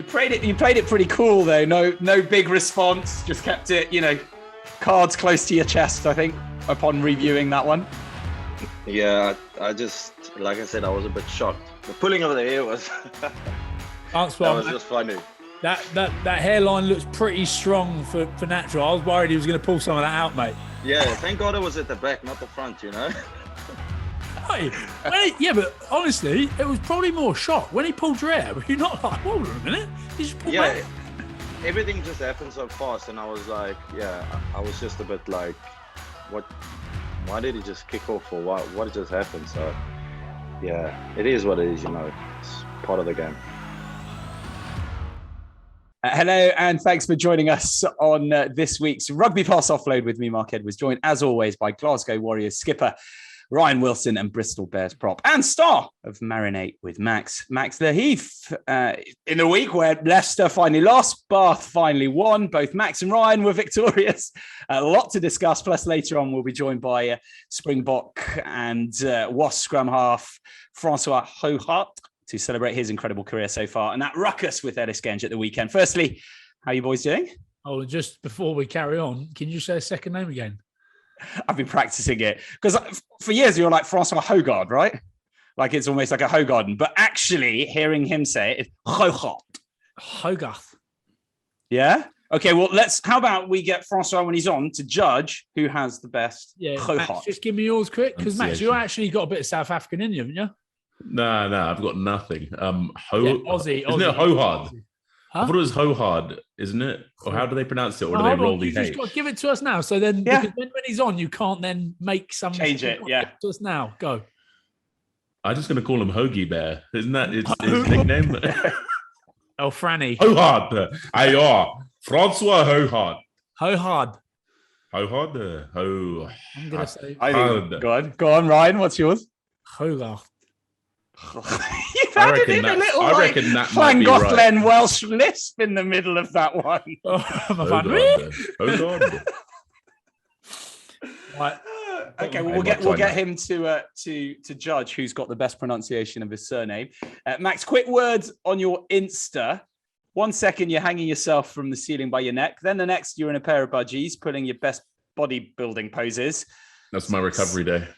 played it pretty cool though. No big response. Just kept it, cards close to your chest. I think upon reviewing that one. Yeah, I just, like I said, I was a bit shocked. The pulling of the hair was that was just funny. That hairline looks pretty strong for natural. I was worried he was going to pull some of that out, mate. Yeah, thank God it was at the back, not the front. Hey, but honestly, it was probably more shock when he pulled your hair. Were you not like, hold on a minute? He just pulled back. Everything just happened so fast, and I was like, I was just a bit like, what? Why did he just kick off, or what just happened? So, yeah, it is what it is. It's part of the game. Hello, and thanks for joining us on this week's RugbyPass Offload with me, Marc Edwards, joined as always by Glasgow Warriors skipper Ryan Wilson and Bristol Bears prop and star of Marinate with Max Lahiff. In a week where Leicester finally lost, Bath finally won. Both Max and Ryan were victorious. A lot to discuss. Plus, later on, we'll be joined by Springbok and Wasps scrum half Francois Hougaard to celebrate his incredible career so far and that ruckus with Ellis Genge at the weekend. Firstly, how are you boys doing? Oh, just before we carry on, can you say his second name again? I've been practicing it because for years you were like Francois Hougaard, right? Like it's almost like a Hougaard, but actually hearing him say it is Hougaard. Hougaard. Yeah. Okay. Well, how about we get Francois when he's on to judge who has the best. Yeah. Max, just give me yours quick because Max, you actually got a bit of South African in you, haven't you? No, I've got nothing. Aussie. Isn't it Hougaard? Huh? I thought it was Hougaard, isn't it? Or how do they pronounce it? Or do they roll the H? Just got to give it to us now. So then, because when he's on, you can't then make some change it. Yeah, give it to us now. Go. I'm just going to call him Hoagie Bear. Isn't that his nickname? Oh, Franny. Hougaard. Francois Hougaard. Hougaard. Hougaard. I'm going to say. Go on, Ryan. What's yours? Hougaard. You've added in a little Llangollen Welsh lisp in the middle of that one. Okay, well, we'll get him to judge who's got the best pronunciation of his surname. Max, quick words on your Insta. 1 second, you're hanging yourself from the ceiling by your neck. Then the next, you're in a pair of budgies, pulling your best bodybuilding poses. That's my recovery day.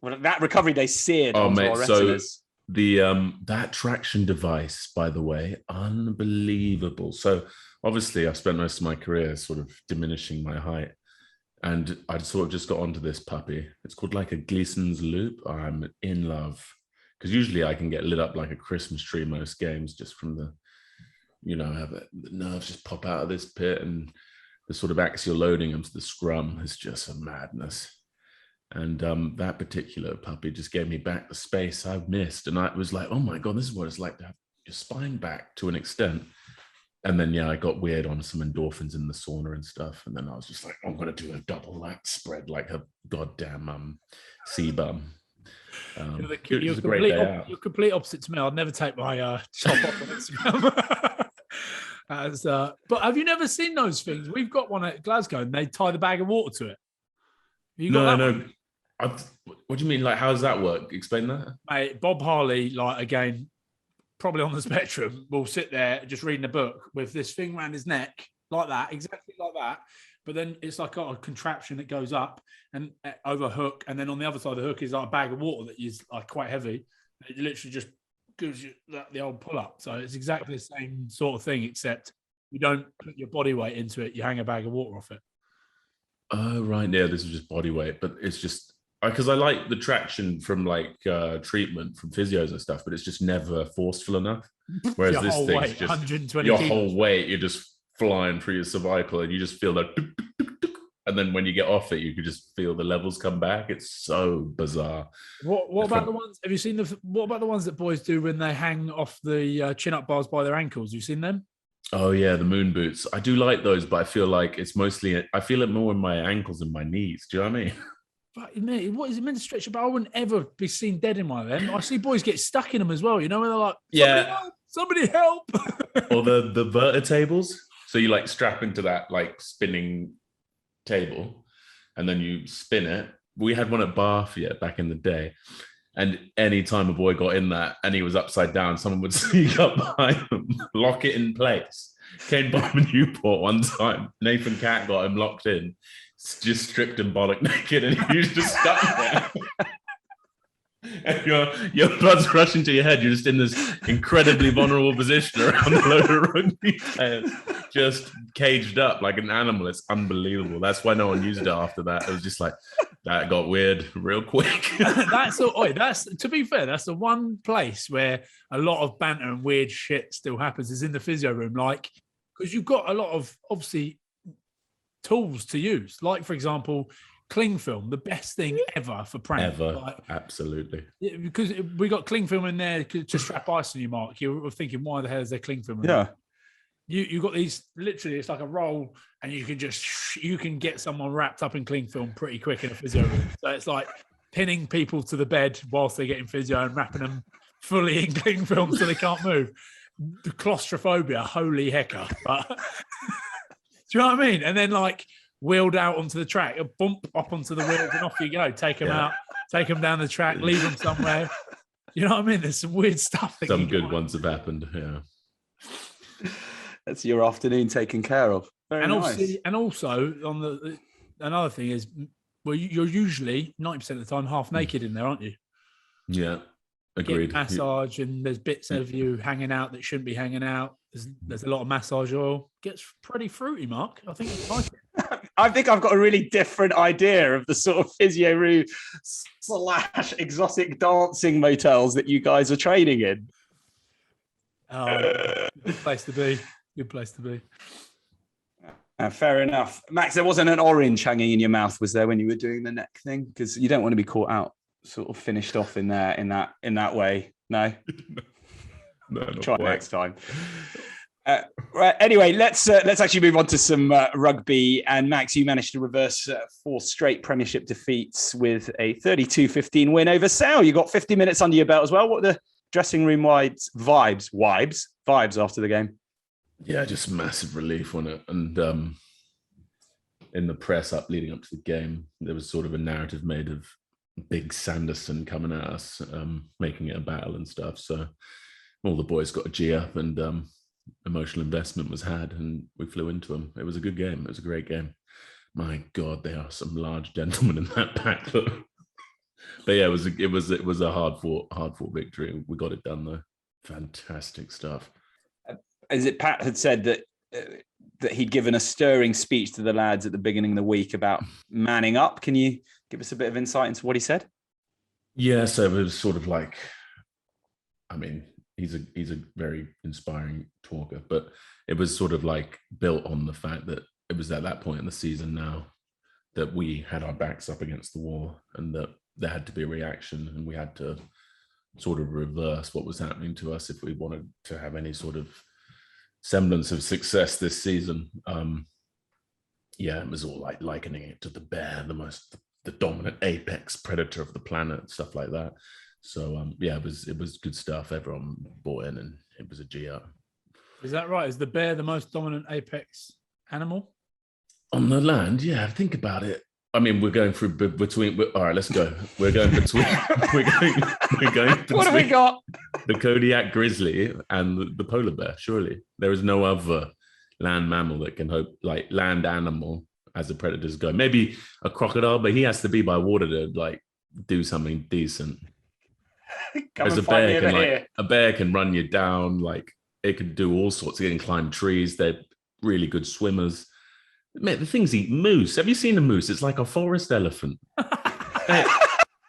Well, that recovery day seared onto our retinas. So that traction device, by the way, unbelievable. So obviously I've spent most of my career sort of diminishing my height. And I sort of just got onto this puppy. It's called like a Gleason's Loop. I'm in love. Because usually I can get lit up like a Christmas tree most games just from the nerves just pop out of this pit and the sort of axial loading into the scrum is just a madness. And that particular puppy just gave me back the space I've missed. And I was like, oh my God, this is what it's like to have your spine back to an extent. And then, I got weird on some endorphins in the sauna and stuff. And then I was just like, I'm going to do a double lat spread like a goddamn sea bum. You're complete opposite to me. I'd never take my top off on Instagram. But have you never seen those things? We've got one at Glasgow and they tie the bag of water to it. No. What do you mean? Like, how does that work? Explain that. Mate, Bob Harley, like, again, probably on the spectrum, will sit there just reading a book with this thing around his neck, like that, exactly like that. But then it's like a contraption that goes up and over a hook. And then on the other side of the hook is like a bag of water that is like quite heavy. It literally just gives you the old pull up. So it's exactly the same sort of thing, except you don't put your body weight into it. You hang a bag of water off it. Oh, right. Yeah, this is just body weight, but it's just because I like the traction from like treatment from physios and stuff, but it's just never forceful enough. Whereas this thing's just 120 your whole weight, you're just flying through your cervical and you just feel that. And then when you get off it, you can just feel the levels come back. It's so bizarre. What about the ones? Have you seen what about the ones that boys do when they hang off the chin-up bars by their ankles? Have you seen them? Oh yeah, the moon boots. I do like those, but I feel like it's mostly. I feel it more in my ankles and my knees. Do you know what I mean? But mate, what is it meant to stretch about? I wouldn't ever be seen dead in one of them. I see boys get stuck in them as well. You know, where they're like, somebody help. Or the verter tables. So you like strap into that like spinning table, and then you spin it. We had one at Bath back in the day, And any time a boy got in that and he was upside down, someone would sneak up behind him, lock it in place. Came by Newport one time. Nathan Catt got him locked in, just stripped him bollock naked, and he was just stuck there. And your blood's rushing to your head. You're just in this incredibly vulnerable position around a load of rugby players, just caged up like an animal. It's unbelievable. That's why no one used it after that. It was just like, that got weird real quick. That's to be fair, that's the one place where a lot of banter and weird shit still happens, is in the physio room. Like, because you've got a lot of obviously tools to use. Like, for example, cling film, the best thing ever for prank. Ever, like, absolutely. Because we got cling film in there to strap ice on you, Mark. You were thinking, why the hell is there cling film in there? You got these, literally, it's like a roll, and you can get someone wrapped up in cling film pretty quick in a physio room. So it's like pinning people to the bed whilst they're getting physio and wrapping them fully in cling film so they can't move. The claustrophobia, holy hecker. But do you know what I mean? And then like wheeled out onto the track, a bump up onto the wheels, and off you go. Take them out, take them down the track, leave them somewhere. You know what I mean? There's some weird stuff. Some good ones have happened, yeah. That's your afternoon taken care of. Very nice. Also, on the another thing is, well, you're usually 90% of the time half naked in there, aren't you? Yeah, agreed. Massage, and there's bits of you hanging out that shouldn't be hanging out. There's a lot of massage oil. Gets pretty fruity, Mark. I think you like it. I think I've got a really different idea of the sort of physio room / exotic dancing motels that you guys are training in. Oh, good place to be. Good place to be. Fair enough. Max, there wasn't an orange hanging in your mouth, was there, when you were doing the neck thing? Because you don't want to be caught out, sort of finished off in there in that way. No? No, try next time. Right. Anyway, let's actually move on to some rugby. And Max, you managed to reverse 4 straight Premiership defeats with a 32-15 win over Sale. You got 50 minutes under your belt as well. What were the dressing room vibes after the game? Yeah, just massive relief on it. And in the press leading up to the game, there was sort of a narrative made of Big Sanderson coming at us, making it a battle and stuff. So all the boys got a G up, and emotional investment was had, and we flew into them. It was a good game. It was a great game. My God, there are some large gentlemen in that pack. But yeah, it was a hard fought victory. We got it done though. Fantastic stuff. As Pat had said that he'd given a stirring speech to the lads at the beginning of the week about manning up. Can you give us a bit of insight into what he said? Yeah, so it was sort of like, I mean, he's a very inspiring talker, but it was sort of like built on the fact that it was at that point in the season now that we had our backs up against the wall, and that there had to be a reaction, and we had to sort of reverse what was happening to us if we wanted to have any sort of semblance of success this season. It was all like likening it to the bear, the dominant apex predator of the planet, stuff like that. So it was good stuff. Everyone bought in, and it was a G up. Is that right? Is the bear the most dominant apex animal on the land? Yeah, think about it. I mean, we're going through between. All right, let's go. We're going between. We're going between. What have we got? The Kodiak grizzly and the polar bear. Surely there is no other land mammal that can hope, like land animal, as the predators go. Maybe a crocodile, but he has to be by water to like do something decent. As a bear can run you down. Like it can do all sorts. It can climb trees. They're really good swimmers. Mate, the things eat moose. Have you seen a moose? It's like a forest elephant. Mate,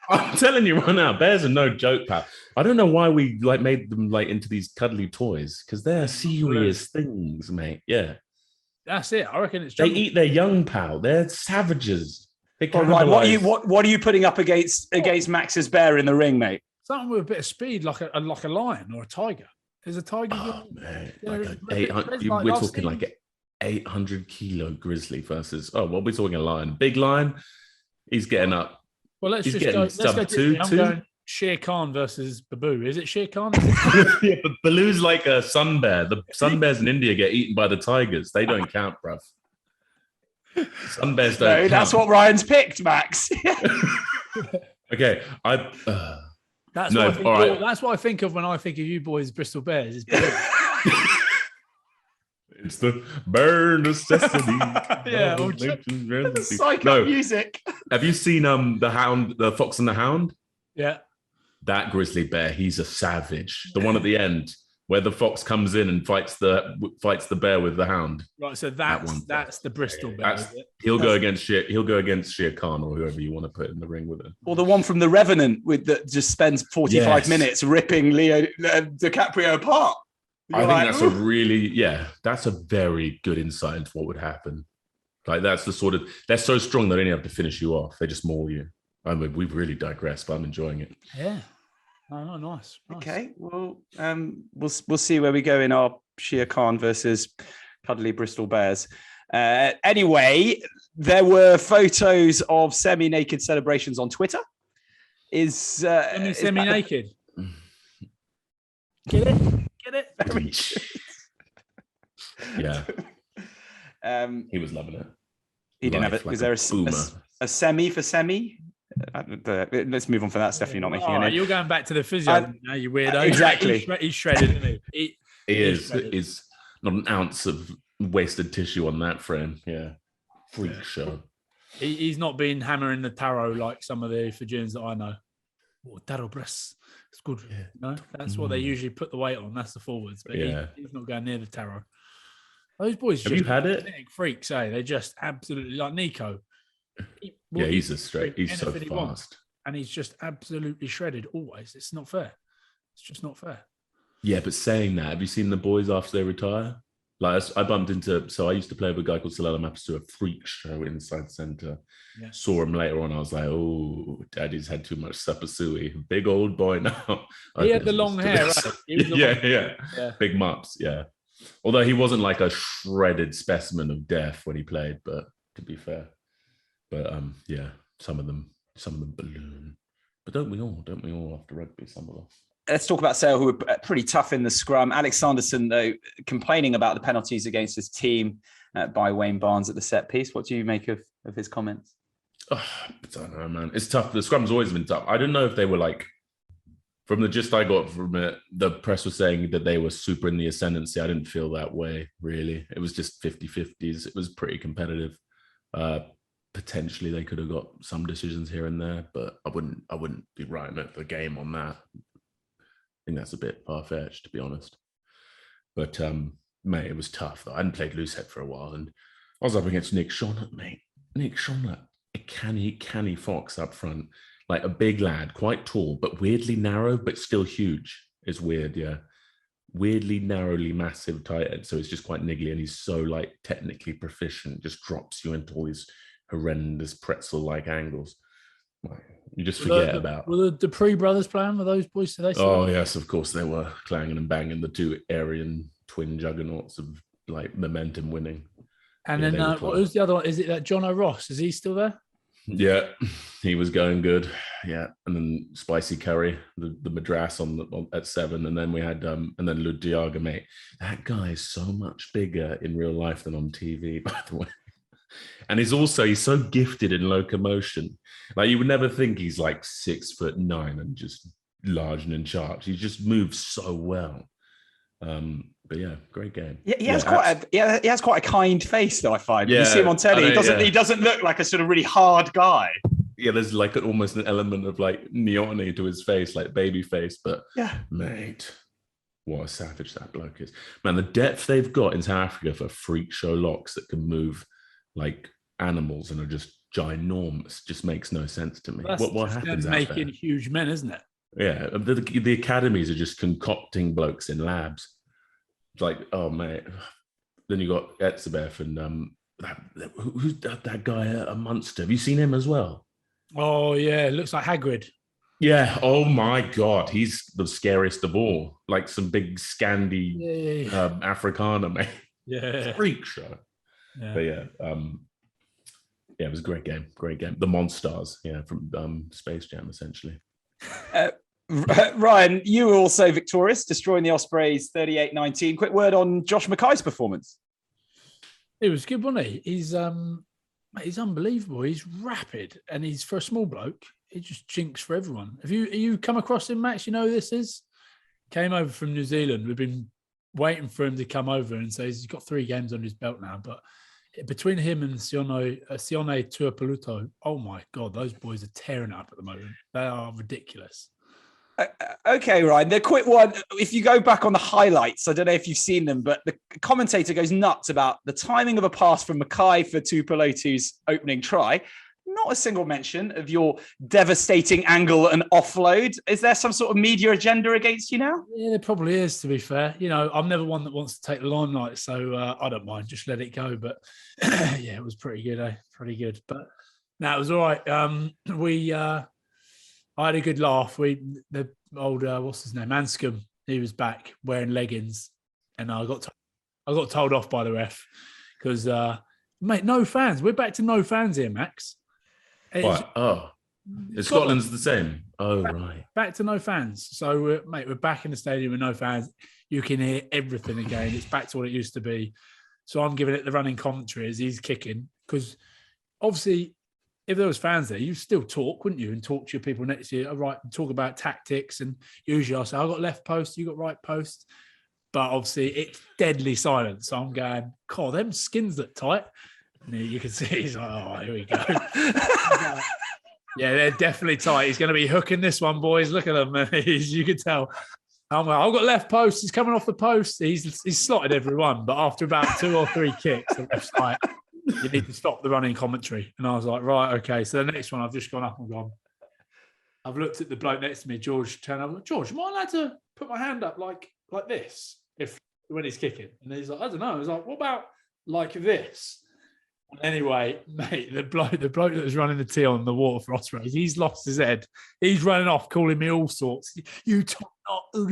I'm telling you right now, bears are no joke, pal. I don't know why we like made them like into these cuddly toys, because they're serious things, mate. Yeah, that's it. I reckon it's. They eat their young, pal. They're savages. They right, what are you putting up against Max's bear in the ring, mate? Something with a bit of speed, like a lion or a tiger. Is a tiger? Oh, man, we're talking like an 800 kilo grizzly versus what are we talking? A lion, big lion. He's getting up. Well, let's go two. I'm going Shere Khan versus Babu. Is it Shere Khan? Yeah, but Baloo's like a sun bear. The sun bears in India get eaten by the tigers. They don't count, bruv. Sun bears don't count. That's what Ryan's picked, Max. Okay, That's No, what I think. all right. That's what I think of when I think of you boys, Bristol Bears. Is Billy. It's the bare necessity. Yeah, of nature's Psych no, music. have you seen the Hound, the Fox and the Hound? Yeah. That grizzly bear, he's a savage. The one at the end where the fox comes in and fights the bear with the hound. Right. So one. that's the Bristol Bear. Is it? He'll go against Shere Khan or whoever you want to put in the ring with him. Or the one from The Revenant that just spends 45 minutes ripping Leo DiCaprio apart. I think that's a very good insight into what would happen. Like that's the sort of, they're so strong they don't even have to finish you off. They just maul you. I mean, we've really digressed, but I'm enjoying it. Yeah. Oh, nice. Okay. Well, we'll see where we go in our Shere Khan versus cuddly Bristol Bears. Anyway, there were photos of semi-naked celebrations on Twitter. Semi-naked? Get it? Very Yeah. He was loving it. He didn't have it. Was there a semi for semi? Let's move on from that stuff. You're not making any. You're going back to the physio now, you weirdo. Exactly. He's shredded, isn't he? He is. Is not an ounce of wasted tissue on that frame. Yeah. Freak show. He's not been hammering the tarot like some of the Fijians that I know. Oh, tarot breasts. It's good. Yeah. No, that's what they usually put the weight on. That's the forwards. But he's not going near the tarot. Those boys have you had it? Freaks, eh? They're just absolutely like Nico. He's so fast. And he's just absolutely shredded always. It's not fair. It's just not fair. Yeah, but saying that, have you seen the boys after they retire? Like I bumped into, so I used to play with a guy called Salala Mapasu, a freak show inside centre. Yeah. Saw him later on. I was like, oh, daddy's had too much sapasui. Big old boy now. He had the long hair, right? Yeah. Big mups, yeah. Although he wasn't like a shredded specimen of death when he played, but to be fair. But some of them balloon. But don't we all after rugby, some of us? Let's talk about Sale, who were pretty tough in the scrum. Alex Sanderson, though, complaining about the penalties against his team by Wayne Barnes at the set piece. What do you make of his comments? Oh, I don't know, man. It's tough. The scrum's always been tough. I don't know if they were like, from the gist I got from it, the press was saying that they were super in the ascendancy. I didn't feel that way, really. It was just 50-50s. It was pretty competitive. Potentially they could have got some decisions here and there, but I wouldn't be writing at the game on that. I think that's a bit far-fetched, to be honest. But mate, it was tough though. I hadn't played loosehead for a while, and I was up against Nick Shonnett, mate. Nick Shonnett, a canny fox up front, like a big lad, quite tall, but weirdly narrow, but still huge. It's weird, yeah. Weirdly narrowly massive tight end, so it's just quite niggly, and he's so like technically proficient, just drops you into all these horrendous pretzel-like angles. You just forget about. Were the Dupree brothers playing? Were those boys today? Oh yes, of course they were, clanging and banging, the two Aryan twin juggernauts of like momentum winning. And then what was the other one? Is it that John O'Ross? Is he still there? Yeah, he was going good. Yeah, and then Spicy Curry, the Madras at 7, and then we had and then Ludiaga, mate. That guy is so much bigger in real life than on TV, by the way. And he's so gifted in locomotion. Like you would never think he's like 6'9" and just large and in charge. He just moves so well. But yeah, great game. Yeah, he has quite a kind face, though. I find when you see him on telly, he doesn't look like a sort of really hard guy. Yeah, there's like almost an element of like neon-y to his face, like baby face. But yeah, mate, what a savage that bloke is. Man, the depth they've got in South Africa for freak show locks that can move like animals and are just ginormous just makes no sense to me. What happens out there? Making huge men, isn't it? Yeah, the academies are just concocting blokes in labs. It's like, oh mate. Then you got Etzebeth and who's that guy? A Munster. Have you seen him as well? Oh yeah, looks like Hagrid. Yeah. Oh my God, he's the scariest of all. Like some big Scandi Afrikaner, mate. Yeah, freak show. Yeah. But it was a great game. Great game. The Monstars, from Space Jam, essentially. Ryan, you were also victorious, destroying the Ospreys 38-19. Quick word on Josh Mackay's performance. It was good, wasn't he? He's unbelievable. He's rapid, and he's for a small bloke. he just jinks for everyone. Have you come across him, Max? You know who this is? Came over from New Zealand. We've been waiting for him to come over and say he's got 3 games under his belt now. But between him and Sione Tuipulotu, oh my God, those boys are tearing up at the moment. They are ridiculous. Okay, Ryan, the quick one. If you go back on the highlights, I don't know if you've seen them, but the commentator goes nuts about the timing of a pass from Mackay for Tuipulotu's opening try. Not a single mention of your devastating angle and offload. Is there some sort of media agenda against you now? Yeah, there probably is, to be fair. You know, I'm never one that wants to take the limelight, so I don't mind. Just let it go. But yeah, it was pretty good, Pretty good. But no, it was all right. I had a good laugh. The old what's his name, Anscombe, he was back wearing leggings, and I got told off by the ref because mate, no fans. We're back to no fans here, Max. What? Oh, Scotland's the same. Oh, right. Back to no fans. So, we're back in the stadium with no fans. You can hear everything again. It's back to what it used to be. So I'm giving it the running commentary as he's kicking, because obviously, if there was fans there, you'd still talk, wouldn't you? And talk to your people next to you. All right, talk about tactics. And usually I'll say, I got left post, you got right post. But obviously it's deadly silence. So I'm going, God, them skins look tight. And you can see he's like, oh, here we go. Yeah, they're definitely tight. He's going to be hooking this one, boys. Look at them. You can tell. I'm like, I've got left post. He's coming off the post. He's slotted everyone. But after about 2 or 3 kicks, the ref's like, you need to stop the running commentary. And I was like, right, okay. So the next one, I've just gone up and gone. I've looked at the bloke next to me, George Turner. George, am I allowed to put my hand up like this when he's kicking? And he's like, I don't know. I was like, what about like this? Anyway, mate, the bloke that was running the tee on the water for Ospreys, he's lost his head. He's running off, calling me all sorts. You top knot. I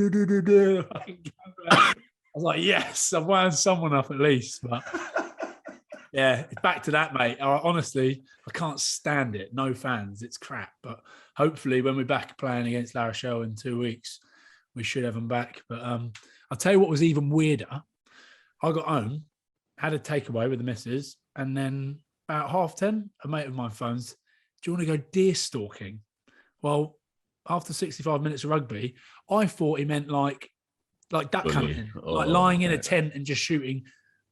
was like, yes, I've wound someone up at least. But yeah, back to that, mate. Honestly, I can't stand it. No fans. It's crap. But hopefully when we're back playing against La Rochelle in 2 weeks, we should have them back. But I'll tell you what was even weirder. I got home, had a takeaway with the missus, and then about 10:30, a mate of mine phones, do you want to go deer stalking? Well, after 65 minutes of rugby, I thought he meant like duck hunting, like lying in a tent and just shooting.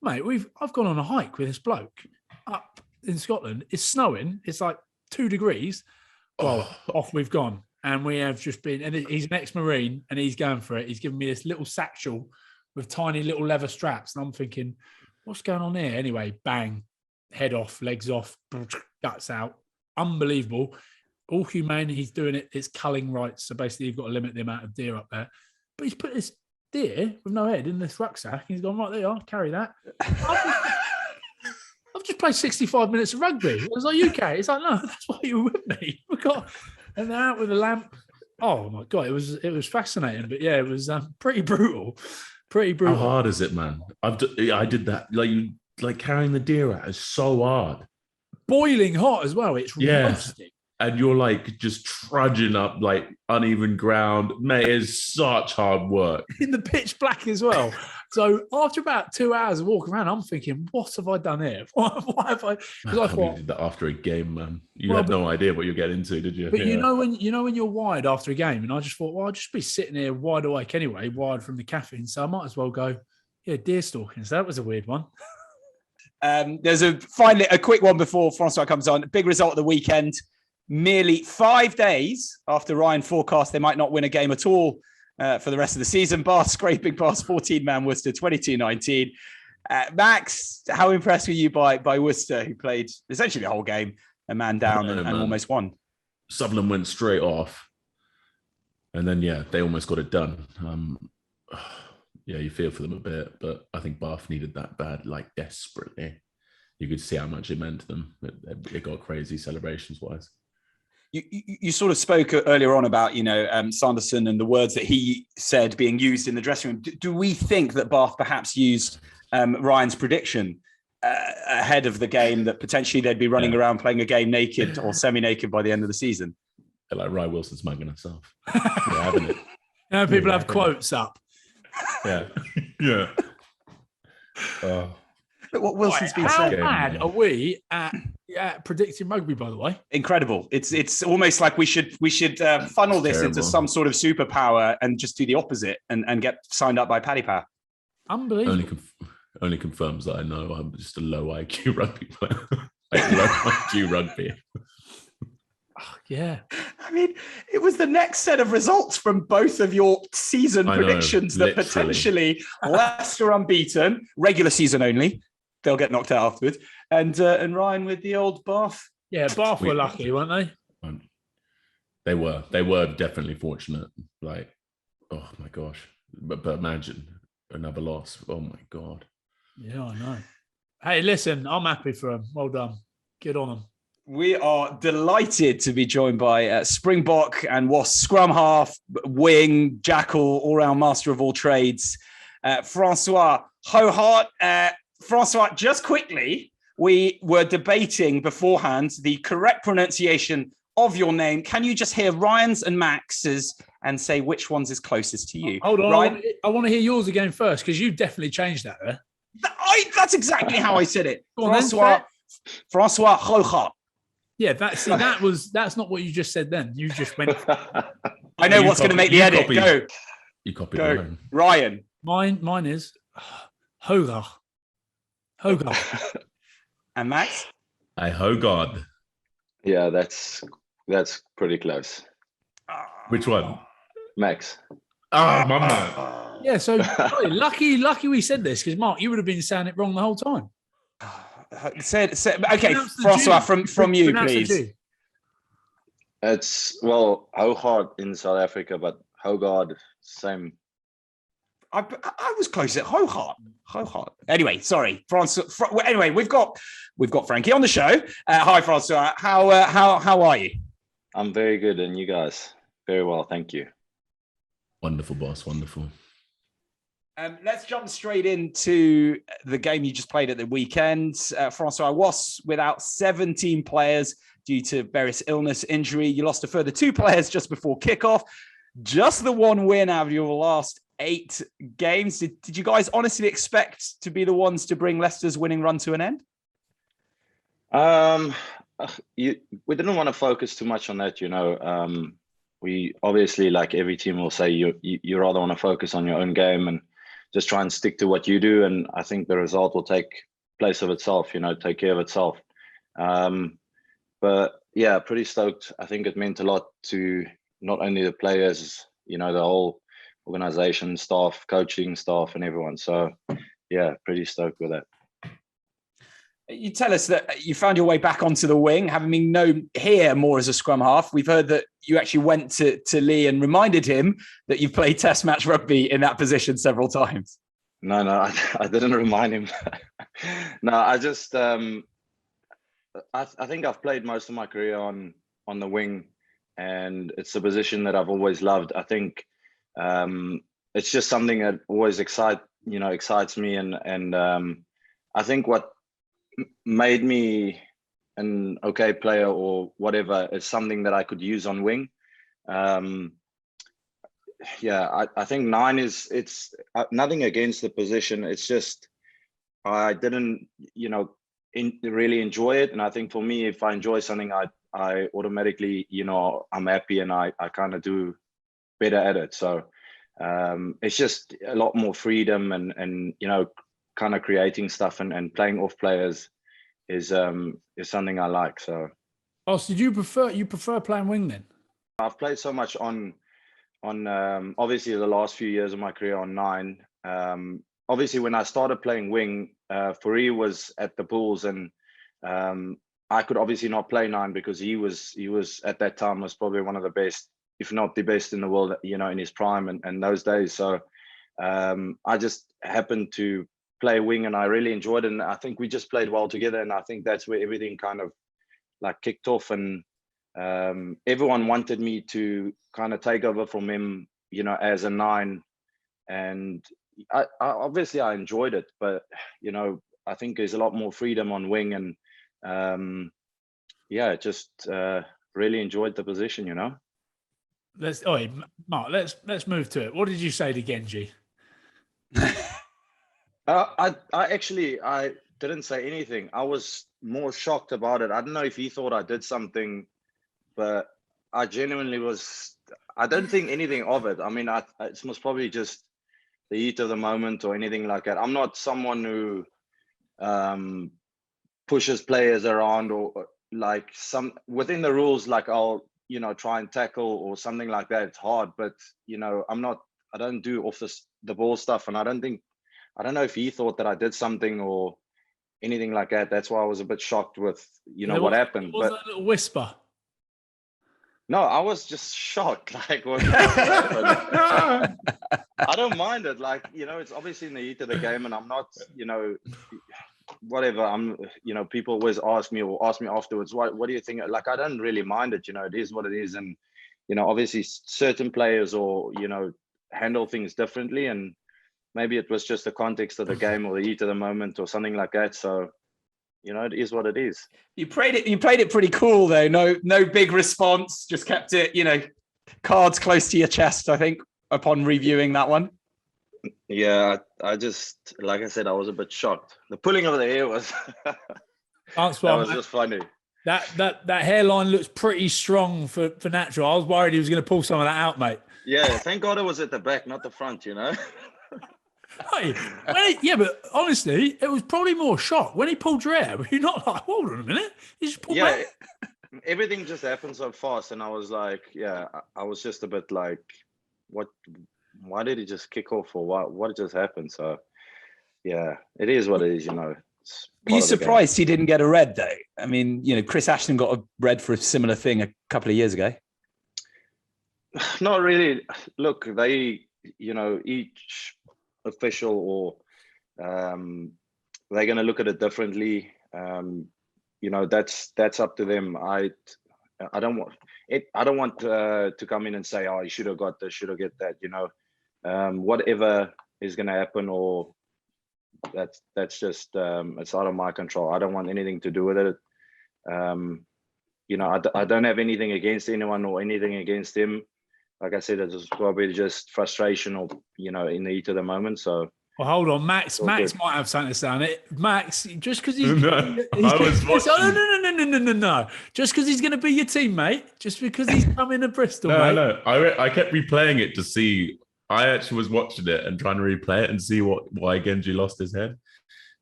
Mate, I've gone on a hike with this bloke up in Scotland. It's snowing. It's like 2 degrees. Well, off we've gone. And we have just been, and he's an ex-Marine and he's going for it. He's given me this little satchel with tiny little leather straps. And I'm thinking, what's going on here? Anyway, bang, head off, legs off, guts out. Unbelievable. All humane. He's doing it. It's culling rights. So basically, you've got to limit the amount of deer up there. But he's put this deer with no head in this rucksack. He's gone, right, there you are, carry that. I've just played 65 minutes of rugby. I was like, UK. It's like, no, that's why you were with me. And they're out with a lamp. Oh my God, it was fascinating. But yeah, it was pretty brutal. Pretty brutal. How hard is it, man? I did that. Like carrying the deer out is so hard. Boiling hot as well. It's roasting. And you're like just trudging up like uneven ground. Mate, it's such hard work. In the pitch black as well. So after about 2 hours of walking around, I'm thinking, what have I done here? Why have I? Because I thought, did that after a game, man. You had no idea what you're getting into, did you? But you know when you're wired after a game, and I just thought, well, I'll just be sitting here wide awake anyway, wired from the caffeine, so I might as well go, deer stalking. So that was a weird one. There's finally a quick one before Francois comes on. Big result of the weekend. Merely 5 days after Ryan forecast they might not win a game at all for the rest of the season, Bath scraping past 14-man Worcester 22-19. Max, how impressed were you by Worcester, who played essentially the whole game, a man down and almost won? Sutherland went straight off. And then, they almost got it done. You feel for them a bit, but I think Bath needed that bad, like desperately. You could see how much it meant to them. It got crazy celebrations-wise. You sort of spoke earlier on about, Sanderson and the words that he said being used in the dressing room. Do we think that Bath perhaps used Ryan's prediction ahead of the game, that potentially they'd be running around playing a game naked or semi-naked by the end of the season? They're like Ryan Wilson's mugging herself. Yeah, haven't it? People have quotes up. Yeah. But what Wilson's been saying. saying. How mad are we at at predicting rugby, by the way. Incredible. It's almost like we should funnel this terrible. into some sort of superpower and just do the opposite and get signed up by Paddy Power. Unbelievable. Only confirms that I know I'm just a low IQ rugby player. Like low IQ rugby. Yeah. I mean, it was the next set of results from both of your season predictions that potentially Leicester unbeaten, regular season only. They'll get knocked out afterwards. And Ryan with the old Bath. Yeah, Bath were lucky, weren't they? They were definitely fortunate. Like, oh my gosh. But imagine another loss. Oh my God. Yeah, I know. Hey, listen, I'm happy for them. Well done. Good on them. We are delighted to be joined by Springbok and Wasps scrum half, wing, jackal, all-round master of all trades, Francois Hougaard. Francois, just quickly, we were debating beforehand the correct pronunciation of your name. Can you just hear Ryan's and Max's and say which one's is closest to you? Hold on. Ryan? I want to hear yours again first because you definitely changed that there. That's exactly how I said it. Go on, Francois Hougaard. Yeah, that's not what you just said then. You just went. I know what's going to make the edit. Go. You copied Go. Ryan. Mine is Hougaard. And Max? Hougaard. Yeah, that's pretty close. Which one? Max. Oh, my man. Yeah, so lucky we said this because Mark, you would have been saying it wrong the whole time. Okay, Francois, from you, please. It's Hougaard in South Africa, but Hougaard, same. I was close at Hougaard. Anyway, sorry, Francois. Anyway, we've got Frankie on the show. Hi, Francois. How are you? I'm very good, and you guys? Very well, thank you. Wonderful, boss. Wonderful. Let's jump straight into the game you just played at the weekend. Francois, Wasps without 17 players due to various illness, injury. You lost a further 2 players just before kickoff. Just the 1 win out of your last 8 games. Did you guys honestly expect to be the ones to bring Leicester's winning run to an end? We didn't want to focus too much on that, we obviously, like every team will say, you rather want to focus on your own game and just try and stick to what you do. And I think the result will take place of itself, take care of itself. But yeah, pretty stoked. I think it meant a lot to not only the players, the whole organization, staff, coaching staff, and everyone. So yeah, pretty stoked with that. You tell us that you found your way back onto the wing, having been known here more as a scrum half. We've heard that you actually went to Lee and reminded him that you've played test match rugby in that position several times. No, I didn't remind him. No, I just, I think I've played most of my career on the wing, and it's a position that I've always loved. I think it's just something that always excites me, and I think what made me an okay player or whatever is something that I could use on wing. I think 9 it's nothing against the position. It's just I didn't really enjoy it, and I think for me, if I enjoy something, I automatically I'm happy, and I kind of do better at it. So it's just a lot more freedom, and kind of creating stuff and playing off players is something I like. So, so you prefer playing wing then? I've played so much on obviously the last few years of my career on 9. Obviously, when I started playing wing, Currie was at the Bulls, and I could obviously not play 9 because he was at that time was probably one of the best, if not the best in the world, in his prime and those days. So I just happened to play wing, and I really enjoyed it, and I think we just played well together, and I think that's where everything kind of like kicked off, and everyone wanted me to kind of take over from him, as a 9, and I obviously I enjoyed it, but I think there's a lot more freedom on wing, and just really enjoyed the position. Mark, let's move to it. What did you say to Genji? I didn't say anything. I was more shocked about it. I don't know if he thought I did something, but I genuinely was. I don't think anything of it. I mean, it was probably just the heat of the moment or anything like that. I'm not someone who pushes players around or like some within the rules. Like I'll try and tackle or something like that. It's hard, but I don't do off the ball stuff, and I don't know if he thought that I did something or anything like that. That's why I was a bit shocked with what happened. Was but that a little whisper? No, I was just shocked. Like, what happened? I don't mind it. Like, it's obviously in the heat of the game, and I'm not, whatever. I'm, people always ask me afterwards, what do you think? Like, I don't really mind it. It is what it is, and obviously certain players or handle things differently, and maybe it was just the context of the game or the heat of the moment or something like that. So, it is what it is. You played it pretty cool though. No big response. Just kept it, cards close to your chest, I think, upon reviewing that one. Yeah, I just, like I said, I was a bit shocked. The pulling of the hair was that was just funny. That hairline looks pretty strong for natural. I was worried he was going to pull some of that out, mate. Yeah, thank God it was at the back, not the front, Hey, but honestly, it was probably more shock when he pulled your hair. Were you not like, hold on a minute? He just pulled my hair. Everything just happened so fast, and I was like, I was just a bit like, what? Why did he just kick off, or what just happened? So, yeah, it is what it is, Are you surprised he didn't get a red though? I mean, Chris Ashton got a red for a similar thing a couple of years ago. Not really. Look, they, each official or they're going to look at it differently. That's up to them. I don't want to come in and say, oh, you should have got this, should have get that. Whatever is going to happen, or that's just it's out of my control. I don't want anything to do with it. I don't have anything against anyone or anything against him. Like I said, it was probably just frustration or, in the heat of the moment. So, well, hold on, Max. Max might have something to say on it. Max, just because he's, no. Just because he's going to be your teammate, just because he's coming to Bristol, mate. No. I kept replaying it to see. I actually was watching it and trying to replay it and see why Genji lost his head.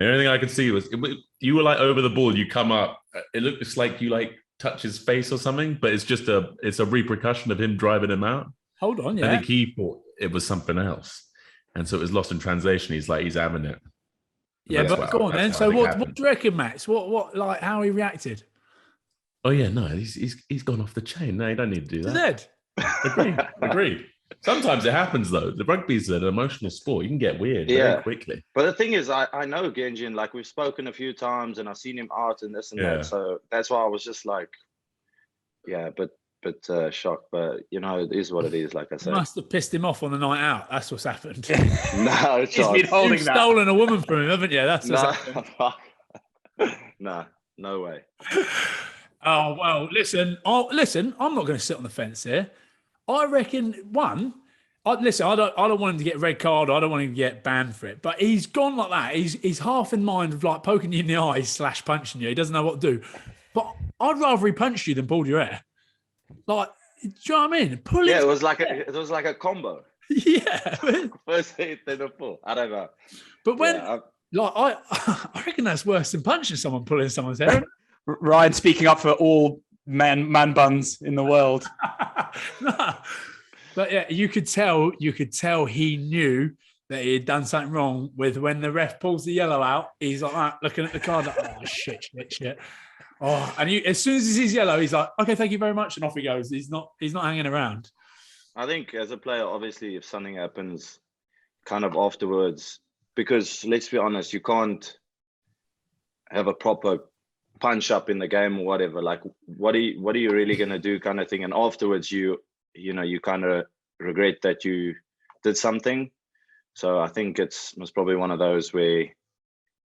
The only thing I could see was you were like over the ball. You come up. It looks like you like touch his face or something, but it's a repercussion of him driving him out. Hold on, yeah. I think he thought it was something else, and so it was lost in translation. He's having it. Yeah, but go on then. So what do you reckon, Max? What like how he reacted? Oh yeah, no, he's gone off the chain. No, you don't need to do that. Agreed. Sometimes it happens though. The rugby's an emotional sport. You can get weird very quickly. But the thing is, I know Genji, and like we've spoken a few times, and I've seen him out and this and that. So that's why I was just like, but shocked. But it is what it is. Like I said, you must have pissed him off on the night out. That's what's happened. No, he's been holding You've stolen a woman from him, haven't you? That's what's happened. No way. Oh well, listen. I'm not going to sit on the fence here. I reckon I don't want him to get a red card. I don't want him to get banned for it. But he's gone like that. He's half in mind of like poking you in the eyes / punching you. He doesn't know what to do. But I'd rather he punched you than pulled your hair. Like, do you know what I mean? It was like a combo. Yeah. First hit, then a pull. I don't know. But when I reckon that's worse than punching someone, pulling someone's hair. Ryan speaking up for all man buns in the world. No. But yeah, you could tell he knew that he had done something wrong with when the ref pulls the yellow out. He's like that, looking at the card, like, oh shit. Oh, and as soon as he sees yellow, he's like, okay, thank you very much, and off he goes. He's not hanging around. I think as a player, obviously, if something happens, kind of afterwards, because let's be honest, you can't have a proper punch up in the game or whatever. Like, what are you really gonna do, kind of thing? And afterwards, you kind of regret that you did something. So I think it's probably one of those where